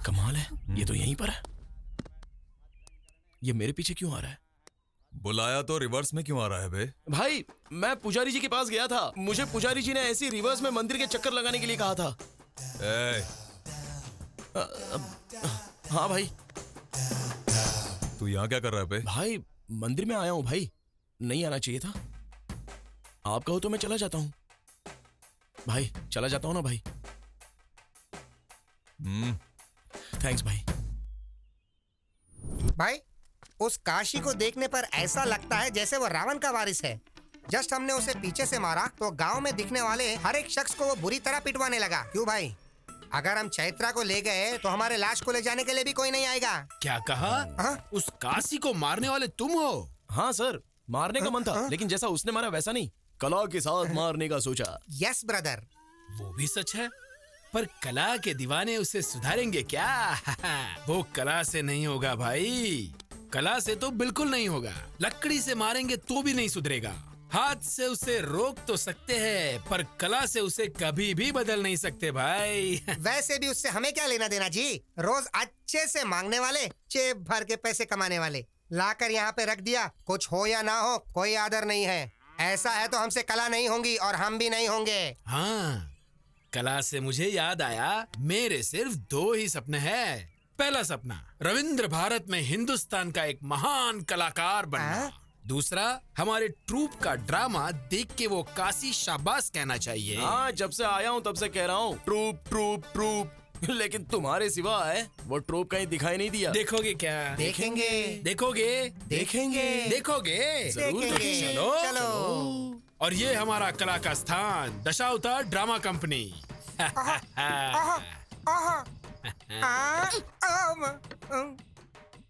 कमाल है, ये तो यहीं पर है। ये मेरे पीछे क्यों आ रहा है? बुलाया तो रिवर्स में क्यों आ रहा है बे? भाई, मैं पुजारी जी के पास गया था, मुझे पुजारी जी ने ऐसी रिवर्स में मंदिर के चक्कर लगाने के लिए कहा था। हाँ भाई। तू यहाँ क्या कर रहा है बे? भाई मंदिर में आया हूँ भाई, नहीं आना चाहिए था। आप कहो तो मैं चला जाता हूँ भाई, चला जाता हूँ ना भाई। थैंक्स भाई। भाई, उस काशी को देखने पर ऐसा लगता है जैसे वो रावण का वारिस है। जस्ट हमने उसे पीछे से मारा तो गांव में दिखने वाले हर एक शख्स को वो बुरी तरह पिटवाने लगा। क्यों भाई? अगर हम चैत्रा को ले गए तो हमारे लाश को ले जाने के लिए भी कोई नहीं आएगा। क्या कहा? उस काशी को मारने वाले तुम हो? हाँ सर, मारने का मन था, लेकिन जैसा उसने मारा वैसा नहीं, कला के साथ मारने का सोचा। Yes brother. वो भी सच है, पर कला के दीवाने उसे सुधारेंगे क्या? वो कला से नहीं होगा भाई, कला से तो बिल्कुल नहीं होगा। लकड़ी से मारेंगे तो भी नहीं सुधरेगा। हाथ से उसे रोक तो सकते हैं, पर कला से उसे कभी भी बदल नहीं सकते भाई। वैसे भी उससे हमें क्या लेना देना जी? रोज अच्छे से मांगने वाले, जेब भर के पैसे कमाने वाले, लाकर यहाँ पे रख दिया। कुछ हो या ना हो, कोई आदर नहीं है। ऐसा है तो हमसे कला नहीं होंगी और हम भी नहीं होंगे। हाँ, कला से मुझे याद आया, मेरे सिर्फ 2 ही सपने हैं। पहला सपना, रविंद्र भारत में हिंदुस्तान का एक महान कलाकार बनना। दूसरा, हमारे ट्रूप का ड्रामा देख के वो काशी शाबाश कहना चाहिए। हाँ, जब से आया हूँ तब से कह रहा हूँ, ट्रूप ट्रूप ट्रूप। लेकिन तुम्हारे सिवा है वो ट्रोप कहीं दिखाई नहीं दिया। देखोगे क्या? देखेंगे। देखोगे? देखेंगे। देखोगे? जरूर। देखेंगे। चलो चलो। और ये हमारा कला का स्थान दशावतार ड्रामा कंपनी।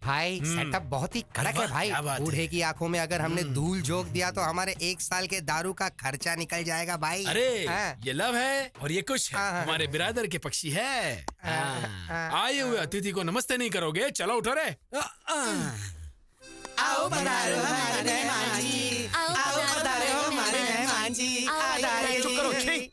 भाई सेटअप बहुत ही कड़क है भाई। क्या बात बूढ़े की आंखों में अगर हमने धूल झोंक दिया तो हमारे 1 साल के दारू का खर्चा निकल जाएगा भाई। अरे हाँ। ये लव है और ये कुछ है हमारे बिरादर के पक्षी है। आए हुए अतिथि को नमस्ते नहीं करोगे? चलो उठो रे। आओ पधारो हमारे मेहमान जी, आओ पधारो हमारे मेहमान जी, चुप करो, छी।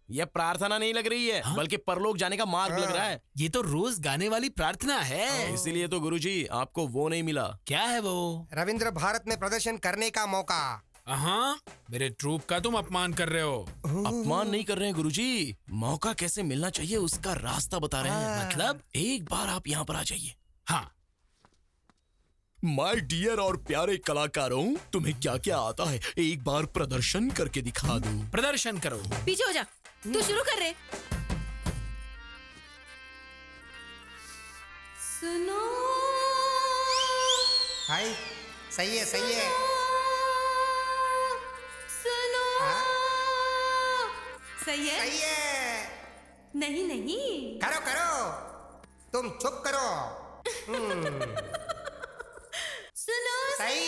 ये प्रार्थना नहीं लग रही है बल्कि परलोक जाने का मार्ग लग रहा है। ये तो रोज गाने वाली प्रार्थना है। इसीलिए तो गुरुजी आपको वो नहीं मिला। क्या है वो? रविंद्र भारत में प्रदर्शन करने का मौका। हाँ, मेरे ट्रूप का तुम अपमान कर रहे हो। अपमान नहीं कर रहे हैं गुरुजी, मौका कैसे मिलना चाहिए उसका रास्ता बता रहे हैं। मतलब एक बार आप यहाँ पर आ जाइए। हाँ। माय डियर और प्यारे कलाकारों, तुम्हें क्या क्या आता है एक बार प्रदर्शन करके दिखा दो। प्रदर्शन करो। पीछे हो जा, तू शुरू कर रे। सुनो भाई सही है, सही है। सुनो सही है, सही है। नहीं नहीं करो करो, तुम चुप करो। सुनो सही।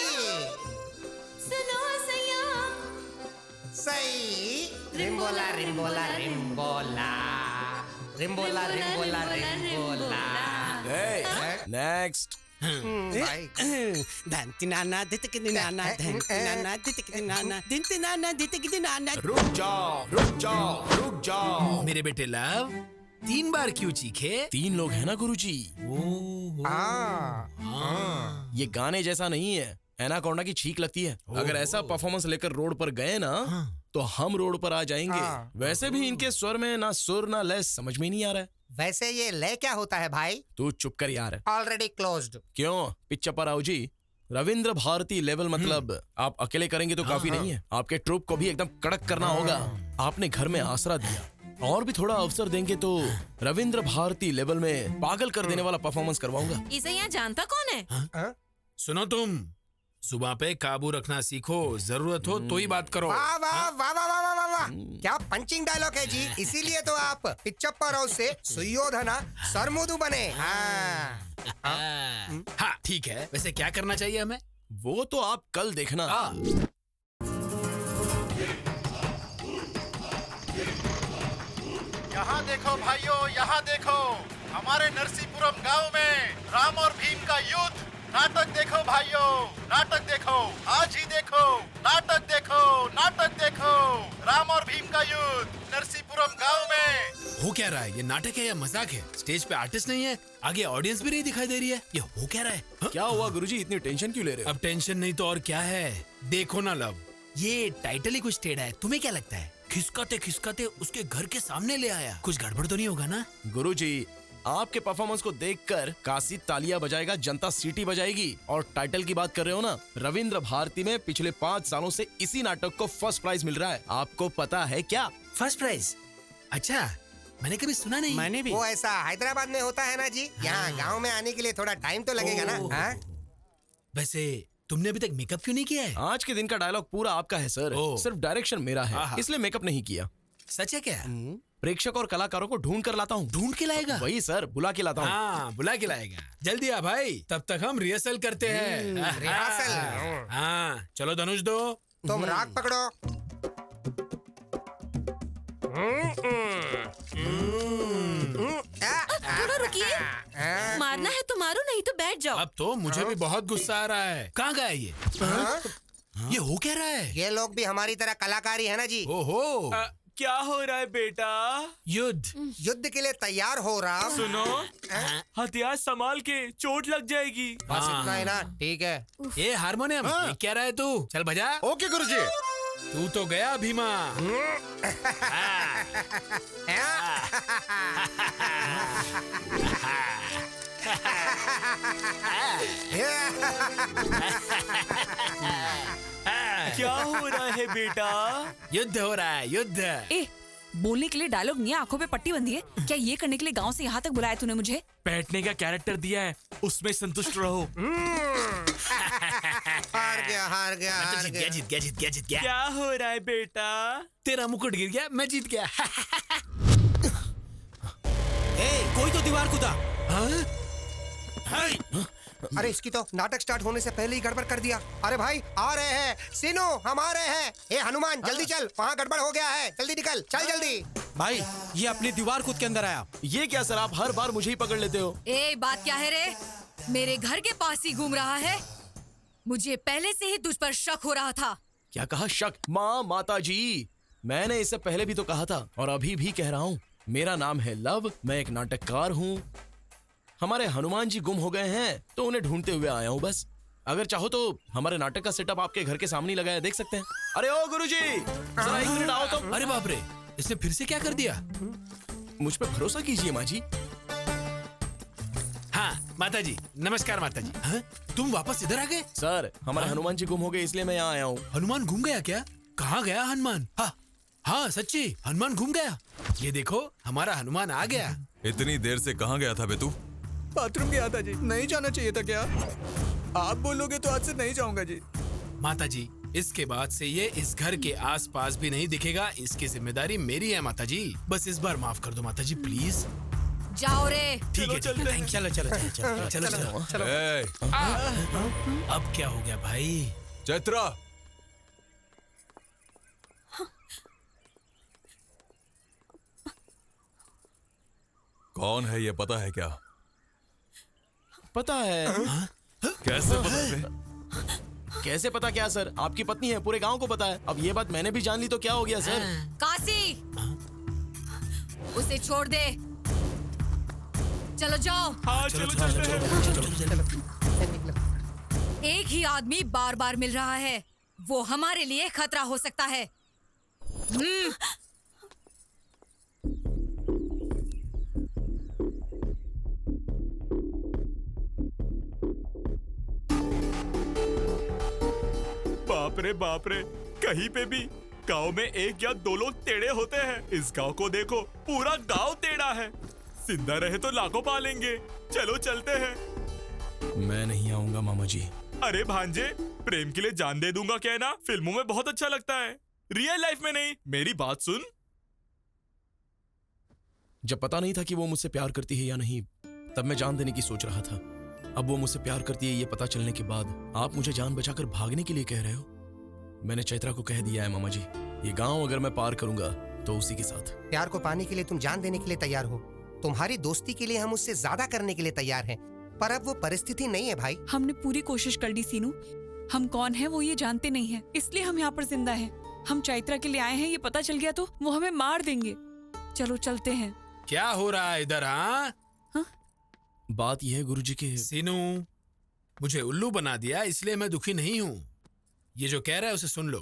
सुनो सैया। सही। रिम्बोला रिम्बोला रिम्बोला रिम्बोला रिम्बोला रिम्बोला। नेक्स्ट। धनतिनाना दितकिनाना धनतिनाना दितकिनाना दिनतिनाना दितकिनाना। रुक जाओ, रुक जाओ, रुक जाओ। मेरे बेटे लव 3 बार क्यों चीखे? 3 लोग हैं ना गुरुजी। ये गाने जैसा नहीं है, एनाकोंडा की छींक लगती है। अगर ऐसा परफॉर्मेंस लेकर रोड पर गए ना तो हम रोड पर आ जाएंगे। वैसे भी इनके स्वर में ना सुर ना लय समझ में नहीं आ रहा है। वैसे ये लय क्या होता है भाई? तू चुप कर यार। Already closed. क्यों पिच्चप्पा राव जी? रविंद्र भारती लेवल मतलब आप अकेले करेंगे तो काफी नहीं है, आपके ट्रूप को भी एकदम कड़क करना होगा। आपने घर में आसरा दिया और भी थोड़ा अवसर देंगे तो रविंद्र भारती लेवल में पागल कर देने वाला परफॉर्मेंस करवाऊंगा। इसे यहाँ जानता कौन है? सुनो तुम, सुबह पे काबू रखना सीखो, जरूरत हो तो ही बात करो। वाह वाह वाह वाह वाह वाह वाह, क्या पंचिंग डायलॉग है जी। इसीलिए तो आप पिच्चप्पा राव से सुयोधना सरमुदु बने। हाँ ठीक है, वैसे क्या करना चाहिए हमें? वो तो आप कल देखना। यहाँ देखो भाइयों, यहाँ देखो, हमारे नरसीपुरम गांव में राम और भीम का युद्ध। नाटक देखो भाइयों, नाटक देखो, आज ही देखो, नाटक देखो, नाटक देखो। राम और भीम का युद्ध नरसीपुरम गांव में। हो क्या रहा है? ये नाटक है या मजाक है? स्टेज पे आर्टिस्ट नहीं है, आगे ऑडियंस भी नहीं दिखाई दे रही है। ये हो क्या रहा है? क्या हुआ गुरुजी, इतनी टेंशन क्यों ले रहे हो? अब टेंशन नहीं तो और क्या है। देखो ना लव, ये टाइटल ही कुछ टेढ़ा है। तुम्हें क्या लगता है? खिसकाते खिसकाते उसके घर के सामने ले आया। कुछ गड़बड़ तो नहीं होगा ना? गुरुजी, आपके परफॉर्मेंस को देखकर काशी तालियां बजाएगा, जनता सीटी बजाएगी। और टाइटल की बात कर रहे हो ना, रविंद्र भारती में पिछले 5 सालों से इसी नाटक को फर्स्ट प्राइज मिल रहा है। आपको पता है क्या? First prize? अच्छा, मैंने कभी सुना नहीं। मैंने भी। वो ऐसा हैदराबाद में होता है ना जी। यहाँ गांव में आने के लिए थोड़ा टाइम तो लगेगा ना। वैसे तुमने अभी तक मेकअप क्यों नहीं किया है? आज के दिन का डायलॉग पूरा आपका है सर, सिर्फ डायरेक्शन मेरा है, इसलिए मेकअप नहीं किया। सच है क्या? प्रेक्षक और कलाकारों को ढूंढ कर लाता हूँ। ढूंढ के लाएगा? वही सर, बुला के लाता हूँ। हाँ, बुला के लाएगा। जल्दी आ भाई, तब तक हम रिहर्सल करते हैं। रिहर्सल? हाँ, चलो धनुष दो। तुम राग पकड़ो। थोड़ा रुकिए, मारना है तो मारो, नहीं तो बैठ जाओ। अब तो मुझे भी बहुत गुस्सा आ रहा है। कहाँ गया ये? ये हो क्या रहा है? ये लोग भी हमारी तरह कलाकारी है ना जी। ओहो, क्या हो रहा है बेटा? युद्ध के लिए तैयार हो रहा। सुनो, हथियार संभाल के, चोट लग जाएगी। बस इतना ही ना, ठीक है। ये हारमोनियम ये क्या रहा है तू? चल बजा। ओके गुरुजी। तू तो गया भीमा। क्या हो रहा है बेटा? युद्ध हो रहा है, युद्ध। ए, बोलने के लिए डायलॉग नहीं है, आंखों पे पट्टी बंधी है क्या? ये करने के लिए गांव से यहाँ तक बुलाया तूने मुझे? बैठने का कैरेक्टर दिया है, उसमें संतुष्ट रहो। हार गया हार गया हार गया। जीत गया। क्या हो रहा है बेटा? तेरा मुकुट गिर गया, मैं जीत गया। कोई तो दीवार कूदा। अरे इसकी तो नाटक स्टार्ट होने से पहले ही गड़बड़ कर दिया। अरे भाई आ रहे हैं, सीनू हम आ रहे हैं। ए हनुमान जल्दी चल, वहाँ गड़बड़ हो गया है, जल्दी निकल, चल जल्दी। भाई ये अपनी दीवार कूद के अंदर आया। ये क्या सर, आप हर बार मुझे ही पकड़ लेते हो। ए बात क्या है रे? मेरे घर के पास ही घूम रहा है। मुझे पहले से ही तुझ पर शक हो रहा था। क्या कहा शक? माँ माता जी, मैंने इससे पहले भी तो कहा था और अभी भी कह रहा हूँ, मेरा नाम है लव, मैं एक नाटककार हूँ। हमारे हनुमान जी गुम हो गए हैं तो उन्हें ढूंढते हुए आया हूँ बस। अगर चाहो तो हमारे नाटक का सेटअप आपके घर के सामने लगाया, देख सकते हैं। अरे ओ गुरुजी, जरा 1 मिनट आओ तो। अरे बाप रे, इसने फिर से क्या कर दिया? मुझ पे भरोसा कीजिए माँ जी। हाँ माता जी, नमस्कार माता जी। हाँ? तुम वापस इधर आ गए? सर हमारे हनुमान जी गुम हो गए, इसलिए मैं यहाँ आया हूँ। हनुमान घूम गया क्या? कहाँ गया हनुमान? हाँ सच्ची, हनुमान घूम गया। ये देखो हमारा हनुमान आ गया। इतनी देर से कहाँ गया था बे तू? बाथरूम गया था जी। नहीं जाना चाहिए था क्या? आप बोलोगे तो आज से नहीं जाऊंगा जी। माता जी, इसके बाद से ये इस घर के आसपास भी नहीं दिखेगा। इसकी जिम्मेदारी मेरी है माता जी। बस इस बार माफ कर दो माता जी, प्लीज। जाओ रे। ठीक है, चलो। अब क्या हो गया भाई? चैत्रा, कौन है ये पता है क्या? पता है। कैसे पता है? कैसे पता क्या सर, आपकी पत्नी है, पूरे गांव को पता है। अब ये बात मैंने भी जान ली तो क्या हो गया सर? काशी, उसे छोड़ दे। चलो जाओ। हाँ चलो। एक ही आदमी बार बार मिल रहा है, वो हमारे लिए खतरा हो सकता है। बाप रे, कहीं पे भी गांव में एक या 2 लोग टेढ़े होते हैं। इस गांव को देखो, पूरा गांव टेढ़ा है। जिंदा रहे तो लाखों पालेंगे। चलो चलते हैं। मैं नहीं आऊंगा मामा जी। अरे भांजे, प्रेम के लिए जान दे दूंगा क्या ना? फिल्मों में बहुत अच्छा लगता है, रियल लाइफ में नहीं। मेरी बात सुन। जब पता नहीं था कि वो मुझसे प्यार करती है या नहीं, तब मैं जान देने की सोच रहा था। अब वो मुझसे प्यार करती है ये पता चलने के बाद आप मुझे जान बचाकर भागने के लिए कह रहे हो? मैंने चैत्रा को कह दिया है मामा जी, ये गांव अगर मैं पार करूंगा तो उसी के साथ। प्यार को पाने के लिए तुम जान देने के लिए तैयार हो। तुम्हारी दोस्ती के लिए हम उससे ज्यादा करने के लिए तैयार हैं, पर अब वो परिस्थिति नहीं है भाई। हमने पूरी कोशिश कर ली सीनू। हम कौन है वो ये जानते नहीं है, इसलिए हम यहाँ पर जिंदा हैं। हम चैत्रा के लिए आए हैं, ये पता चल गया तो वो हमें मार देंगे। चलो चलते हैं। क्या हो रहा है इधर? हाँ, बात यह है गुरुजी के। सीनू, मुझे उल्लू बना दिया, इसलिए मैं दुखी नहीं हूँ। ये जो कह रहा है उसे सुन लो।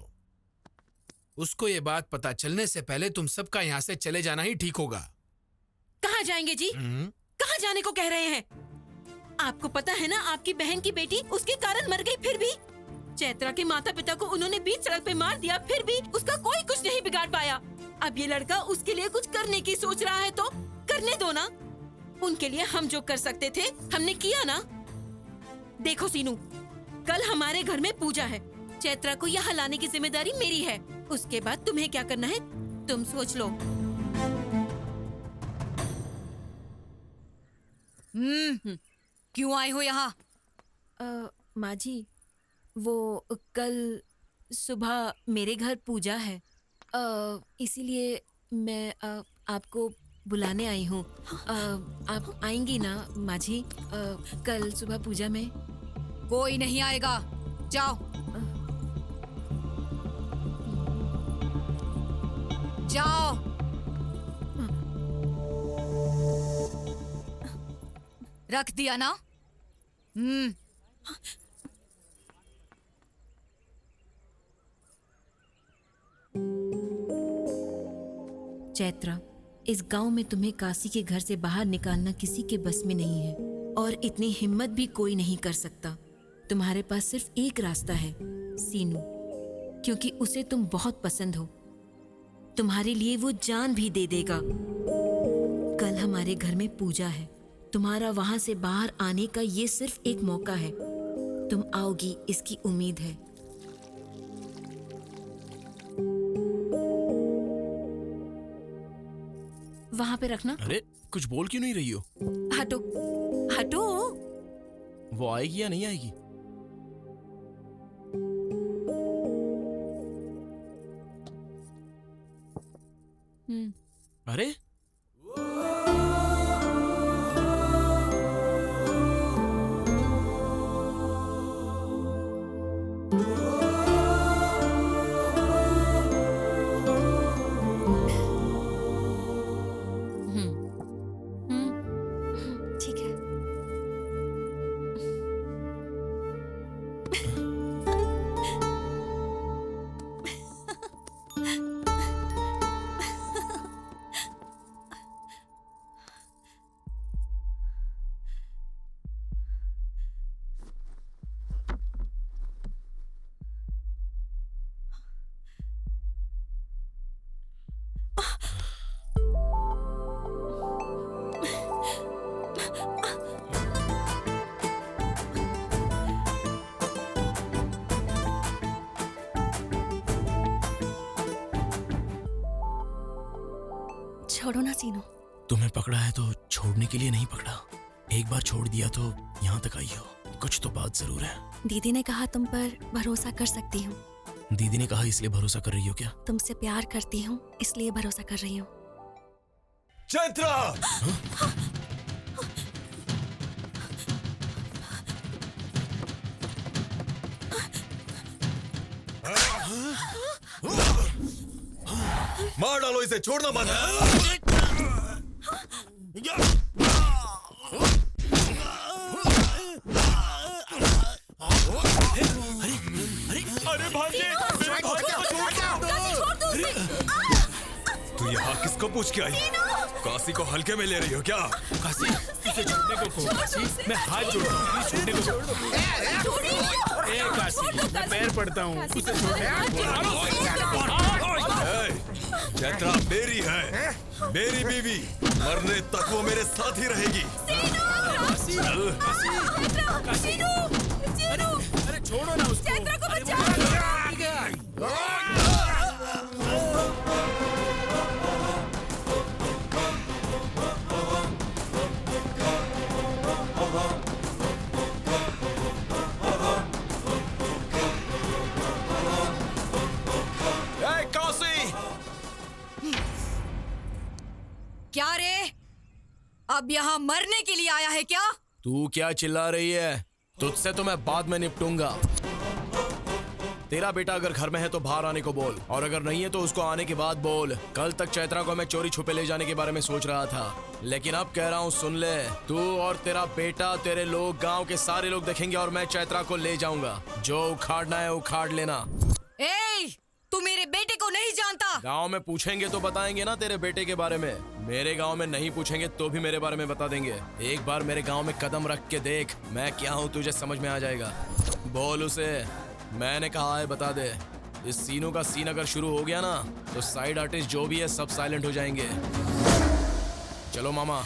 उसको ये बात पता चलने से पहले तुम सबका यहाँ से चले जाना ही ठीक होगा। कहाँ जाएंगे जी? कहाँ जाने को कह रहे हैं? आपको पता है ना, आपकी बहन की बेटी उसके कारण मर गई, फिर भी चैत्रा के माता पिता को उन्होंने बीच सड़क पे मार दिया, फिर भी उसका कोई कुछ नहीं बिगाड़ पाया। अब ये लड़का उसके लिए कुछ करने की सोच रहा है तो करने दो ना। उनके लिए हम जो कर सकते थे हमने किया ना। देखो सीनू, कल हमारे घर में पूजा है। चैत्रा को यहाँ लाने की जिम्मेदारी मेरी है। उसके बाद तुम्हें क्या करना है तुम सोच लो। क्यों आए हो यहाँ? माँ जी, वो कल सुबह मेरे घर पूजा है, इसीलिए मैं आपको बुलाने आई हूँ। आप आएंगी ना माँ जी? कल सुबह पूजा में। कोई नहीं आएगा, जाओ। जाओ। रख दिया ना? चैत्रा, इस गांव में तुम्हें काशी के घर से बाहर निकालना किसी के बस में नहीं है, और इतनी हिम्मत भी कोई नहीं कर सकता। तुम्हारे पास सिर्फ एक रास्ता है, सीनू, क्योंकि उसे तुम बहुत पसंद हो। तुम्हारे लिए वो जान भी दे देगा। कल हमारे घर में पूजा है। तुम्हारा वहां से बाहर आने का ये सिर्फ एक मौका है। तुम आओगी इसकी उम्मीद है। वहां पे रखना। अरे कुछ बोल क्यों नहीं रही हो? हटो हटो। वो आएगी या नहीं आएगी? अरे ठीक है। छोड़ो ना सीनू। तुम्हें पकड़ा है तो छोड़ने के लिए नहीं पकड़ा। एक बार छोड़ दिया तो यहाँ तक आई हो। कुछ तो बात जरूर है। दीदी ने कहा तुम पर भरोसा कर सकती हूँ। दीदी ने कहा इसलिए भरोसा कर रही हो क्या? तुमसे प्यार करती हूँ इसलिए भरोसा कर रही हूँ। चैत्रा! मार डालो इसे, छोड़ना मत। अरे भांजे, मेरे भाई को छोड़ दो। तू यहाँ किसको पूछ के आई? काशी को हल्के में ले रही हो क्या? काशी, उसे छोड़ने को कहो। काशी, मैं हाथ जोड़ता हूँ, प्लीज छोड़ने को कहो। ए काशी, मैं पैर पड़ता हूँ, उसे चैत्रा मेरी है, मेरी बीवी। मरने तक वो मेरे साथ ही रहेगी। अरे छोड़ो ना उसको। चैत्रा को बचाओ। क्या रे? अब यहाँ मरने के लिए आया है क्या? तू क्या चिल्ला रही है? तुझसे तो मैं बाद में निपटूंगा। तेरा बेटा अगर घर में है तो बाहर आने को बोल, और अगर नहीं है तो उसको आने के बाद बोल। कल तक चैत्रा को मैं चोरी छुपे ले जाने के बारे में सोच रहा था, लेकिन अब कह रहा हूँ सुन ले। तू और तेरा बेटा, तेरे लोग, गांव के सारे लोग देखेंगे और मैं चैत्रा को ले जाऊंगा। जो उखाड़ना है उखाड़ लेना। तू मेरे बेटे को नहीं जानता। गांव में पूछेंगे तो बताएंगे ना तेरे बेटे के बारे में। मेरे गांव में नहीं पूछेंगे तो भी मेरे बारे में बता देंगे। एक बार मेरे गांव में कदम रख के देख मैं क्या हूँ, तुझे समझ में आ जाएगा। बोल उसे मैंने कहा है बता दे। इस सीनों का सीन अगर शुरू हो गया ना तो साइड आर्टिस्ट जो भी है सब साइलेंट हो जाएंगे। चलो मामा।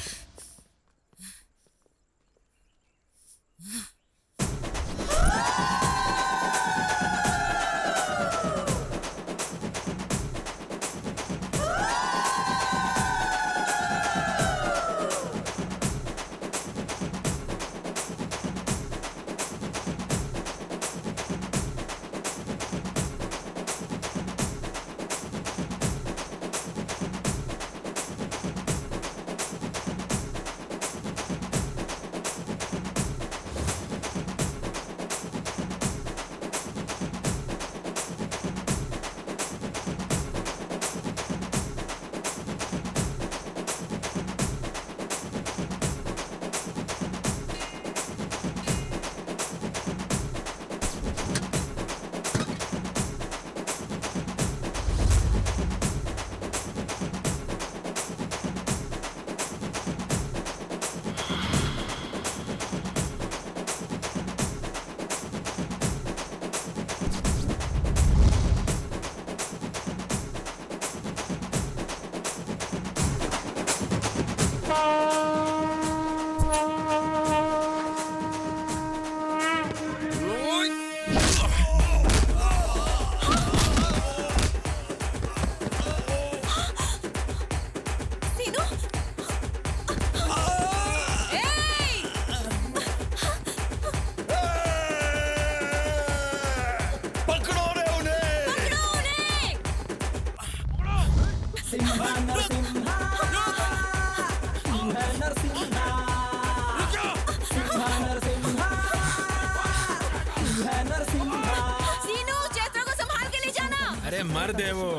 सीनू, चैत्रा को संभाल के ले जाना। अरे मर्द है वो,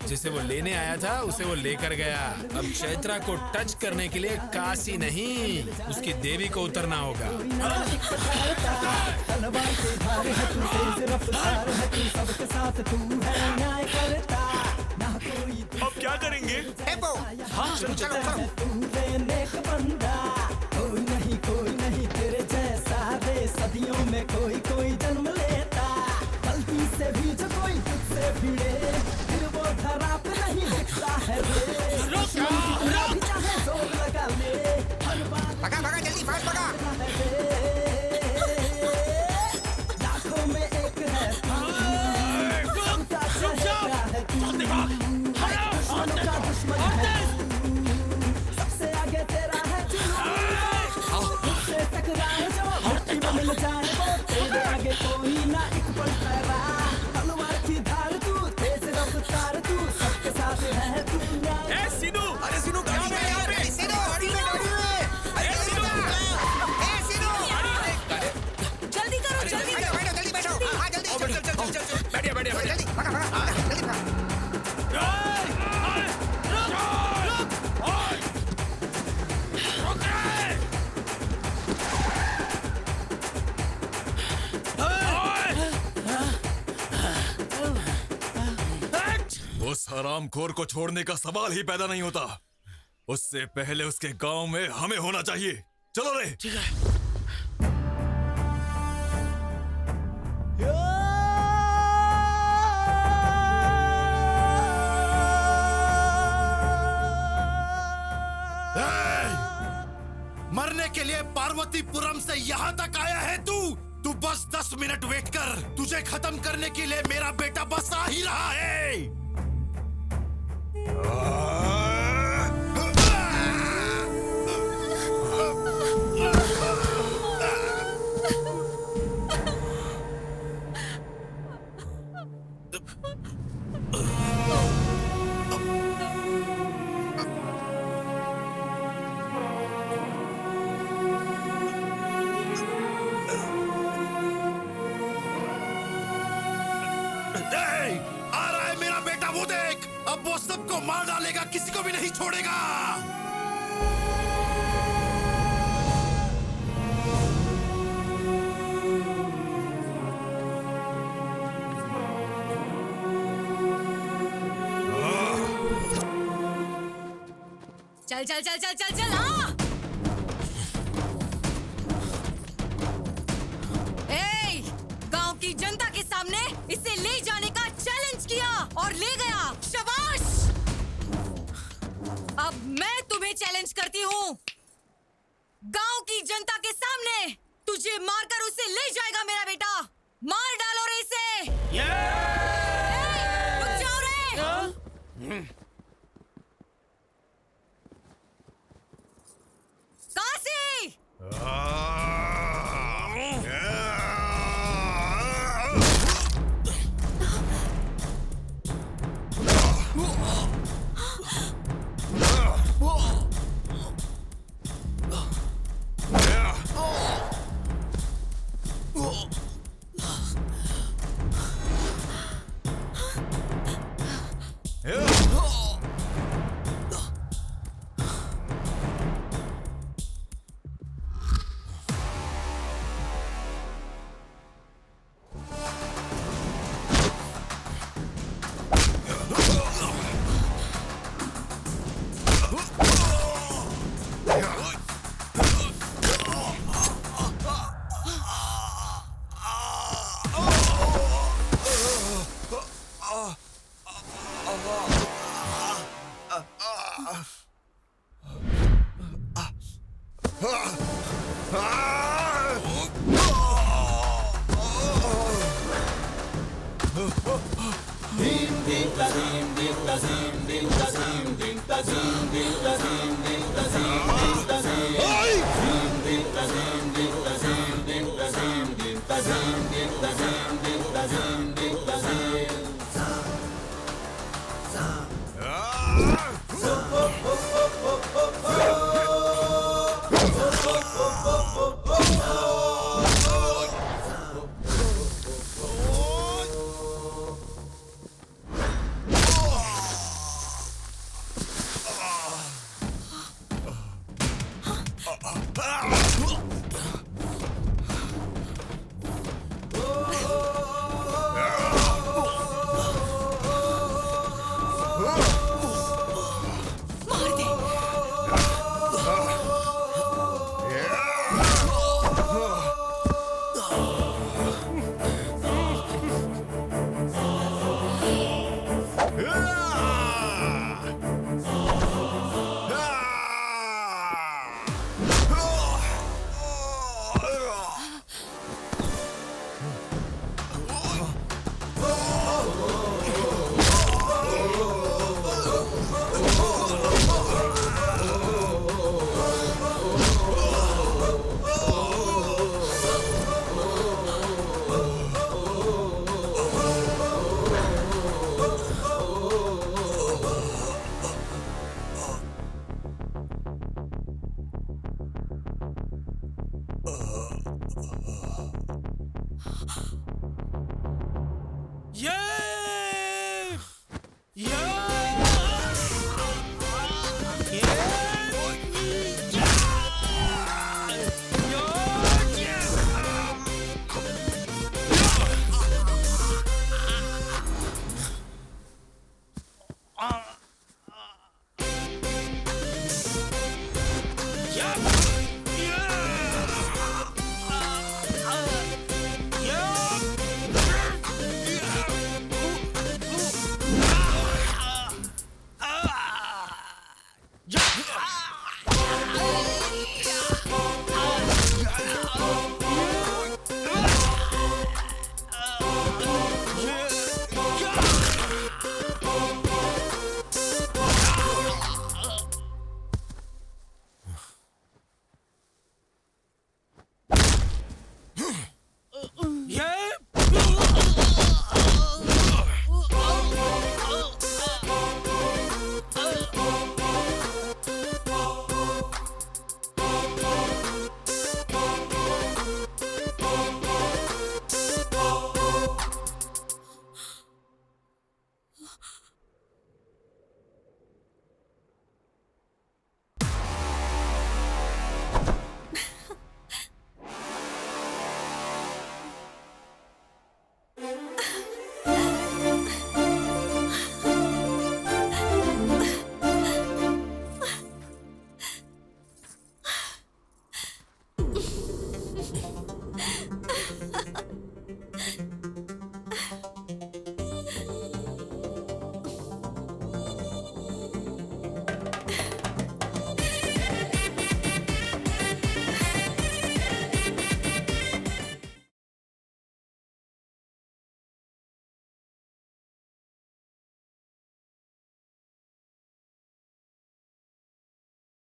जिसे वो लेने आया था उसे वो लेकर गया। अब चैत्रा को टच करने के लिए काशी नहीं, उसकी देवी को उतरना होगा। अब क्या करेंगे? टेम्पो। हाँ चलो चलो कोई नहीं तेरे जैसा रे, सदियों में कोई जन्म लेता। गलती से भी जो कोई तुझसे भिड़े, फिर वो धरा पे नहीं दिखता है रे। दुश्मन कितना भी चाहे जोर लगा ले, हर बात भगा जल्दी फास्ट भगा। लाखों में एक है तू, सबका चेहरा है तू, दुश्मनों का दुश्मन है तू, सबसे आगे तेरा है टकराए जो मिट्टी में मिल जाए वो, तेरे आगे कोई ना एक पल ठहरा। तलवार की धार तू, तेज रफ्तार तू, सबके साथ है तू। ए सीनू, अरे सीनू गाड़ी में यहाँ पे। सीनू गाड़ी में अरे सीनू, ए सीनू जल्दी करो, जल्दी बैठो जल्दी बैठो। हाँ जल्दी चल बैठिए जल्दी भगा जल्दी भगा। उस हरामखोर को छोड़ने का सवाल ही पैदा नहीं होता। उससे पहले उसके गांव में हमें होना चाहिए। चलो रे। ठीक है। मरने के लिए पार्वतीपुरम से यहाँ तक आया है तू बस 10 मिनट वेट कर, तुझे खत्म करने के लिए मेरा बेटा बस आ ही रहा है। अब वो सबको मार डालेगा, किसी को भी नहीं छोड़ेगा। चल चल चल चल चल चल हाँ। गांव की जनता के सामने इसे ले जाने का चैलेंज किया और ले गया। शाबाश। अब मैं तुम्हें चैलेंज करती हूँ। गांव की जनता के सामने तुझे मारकर उसे ले जाएगा मेरा बेटा। मार डालो रे इसे। रुक जाओ रे। काशी। ये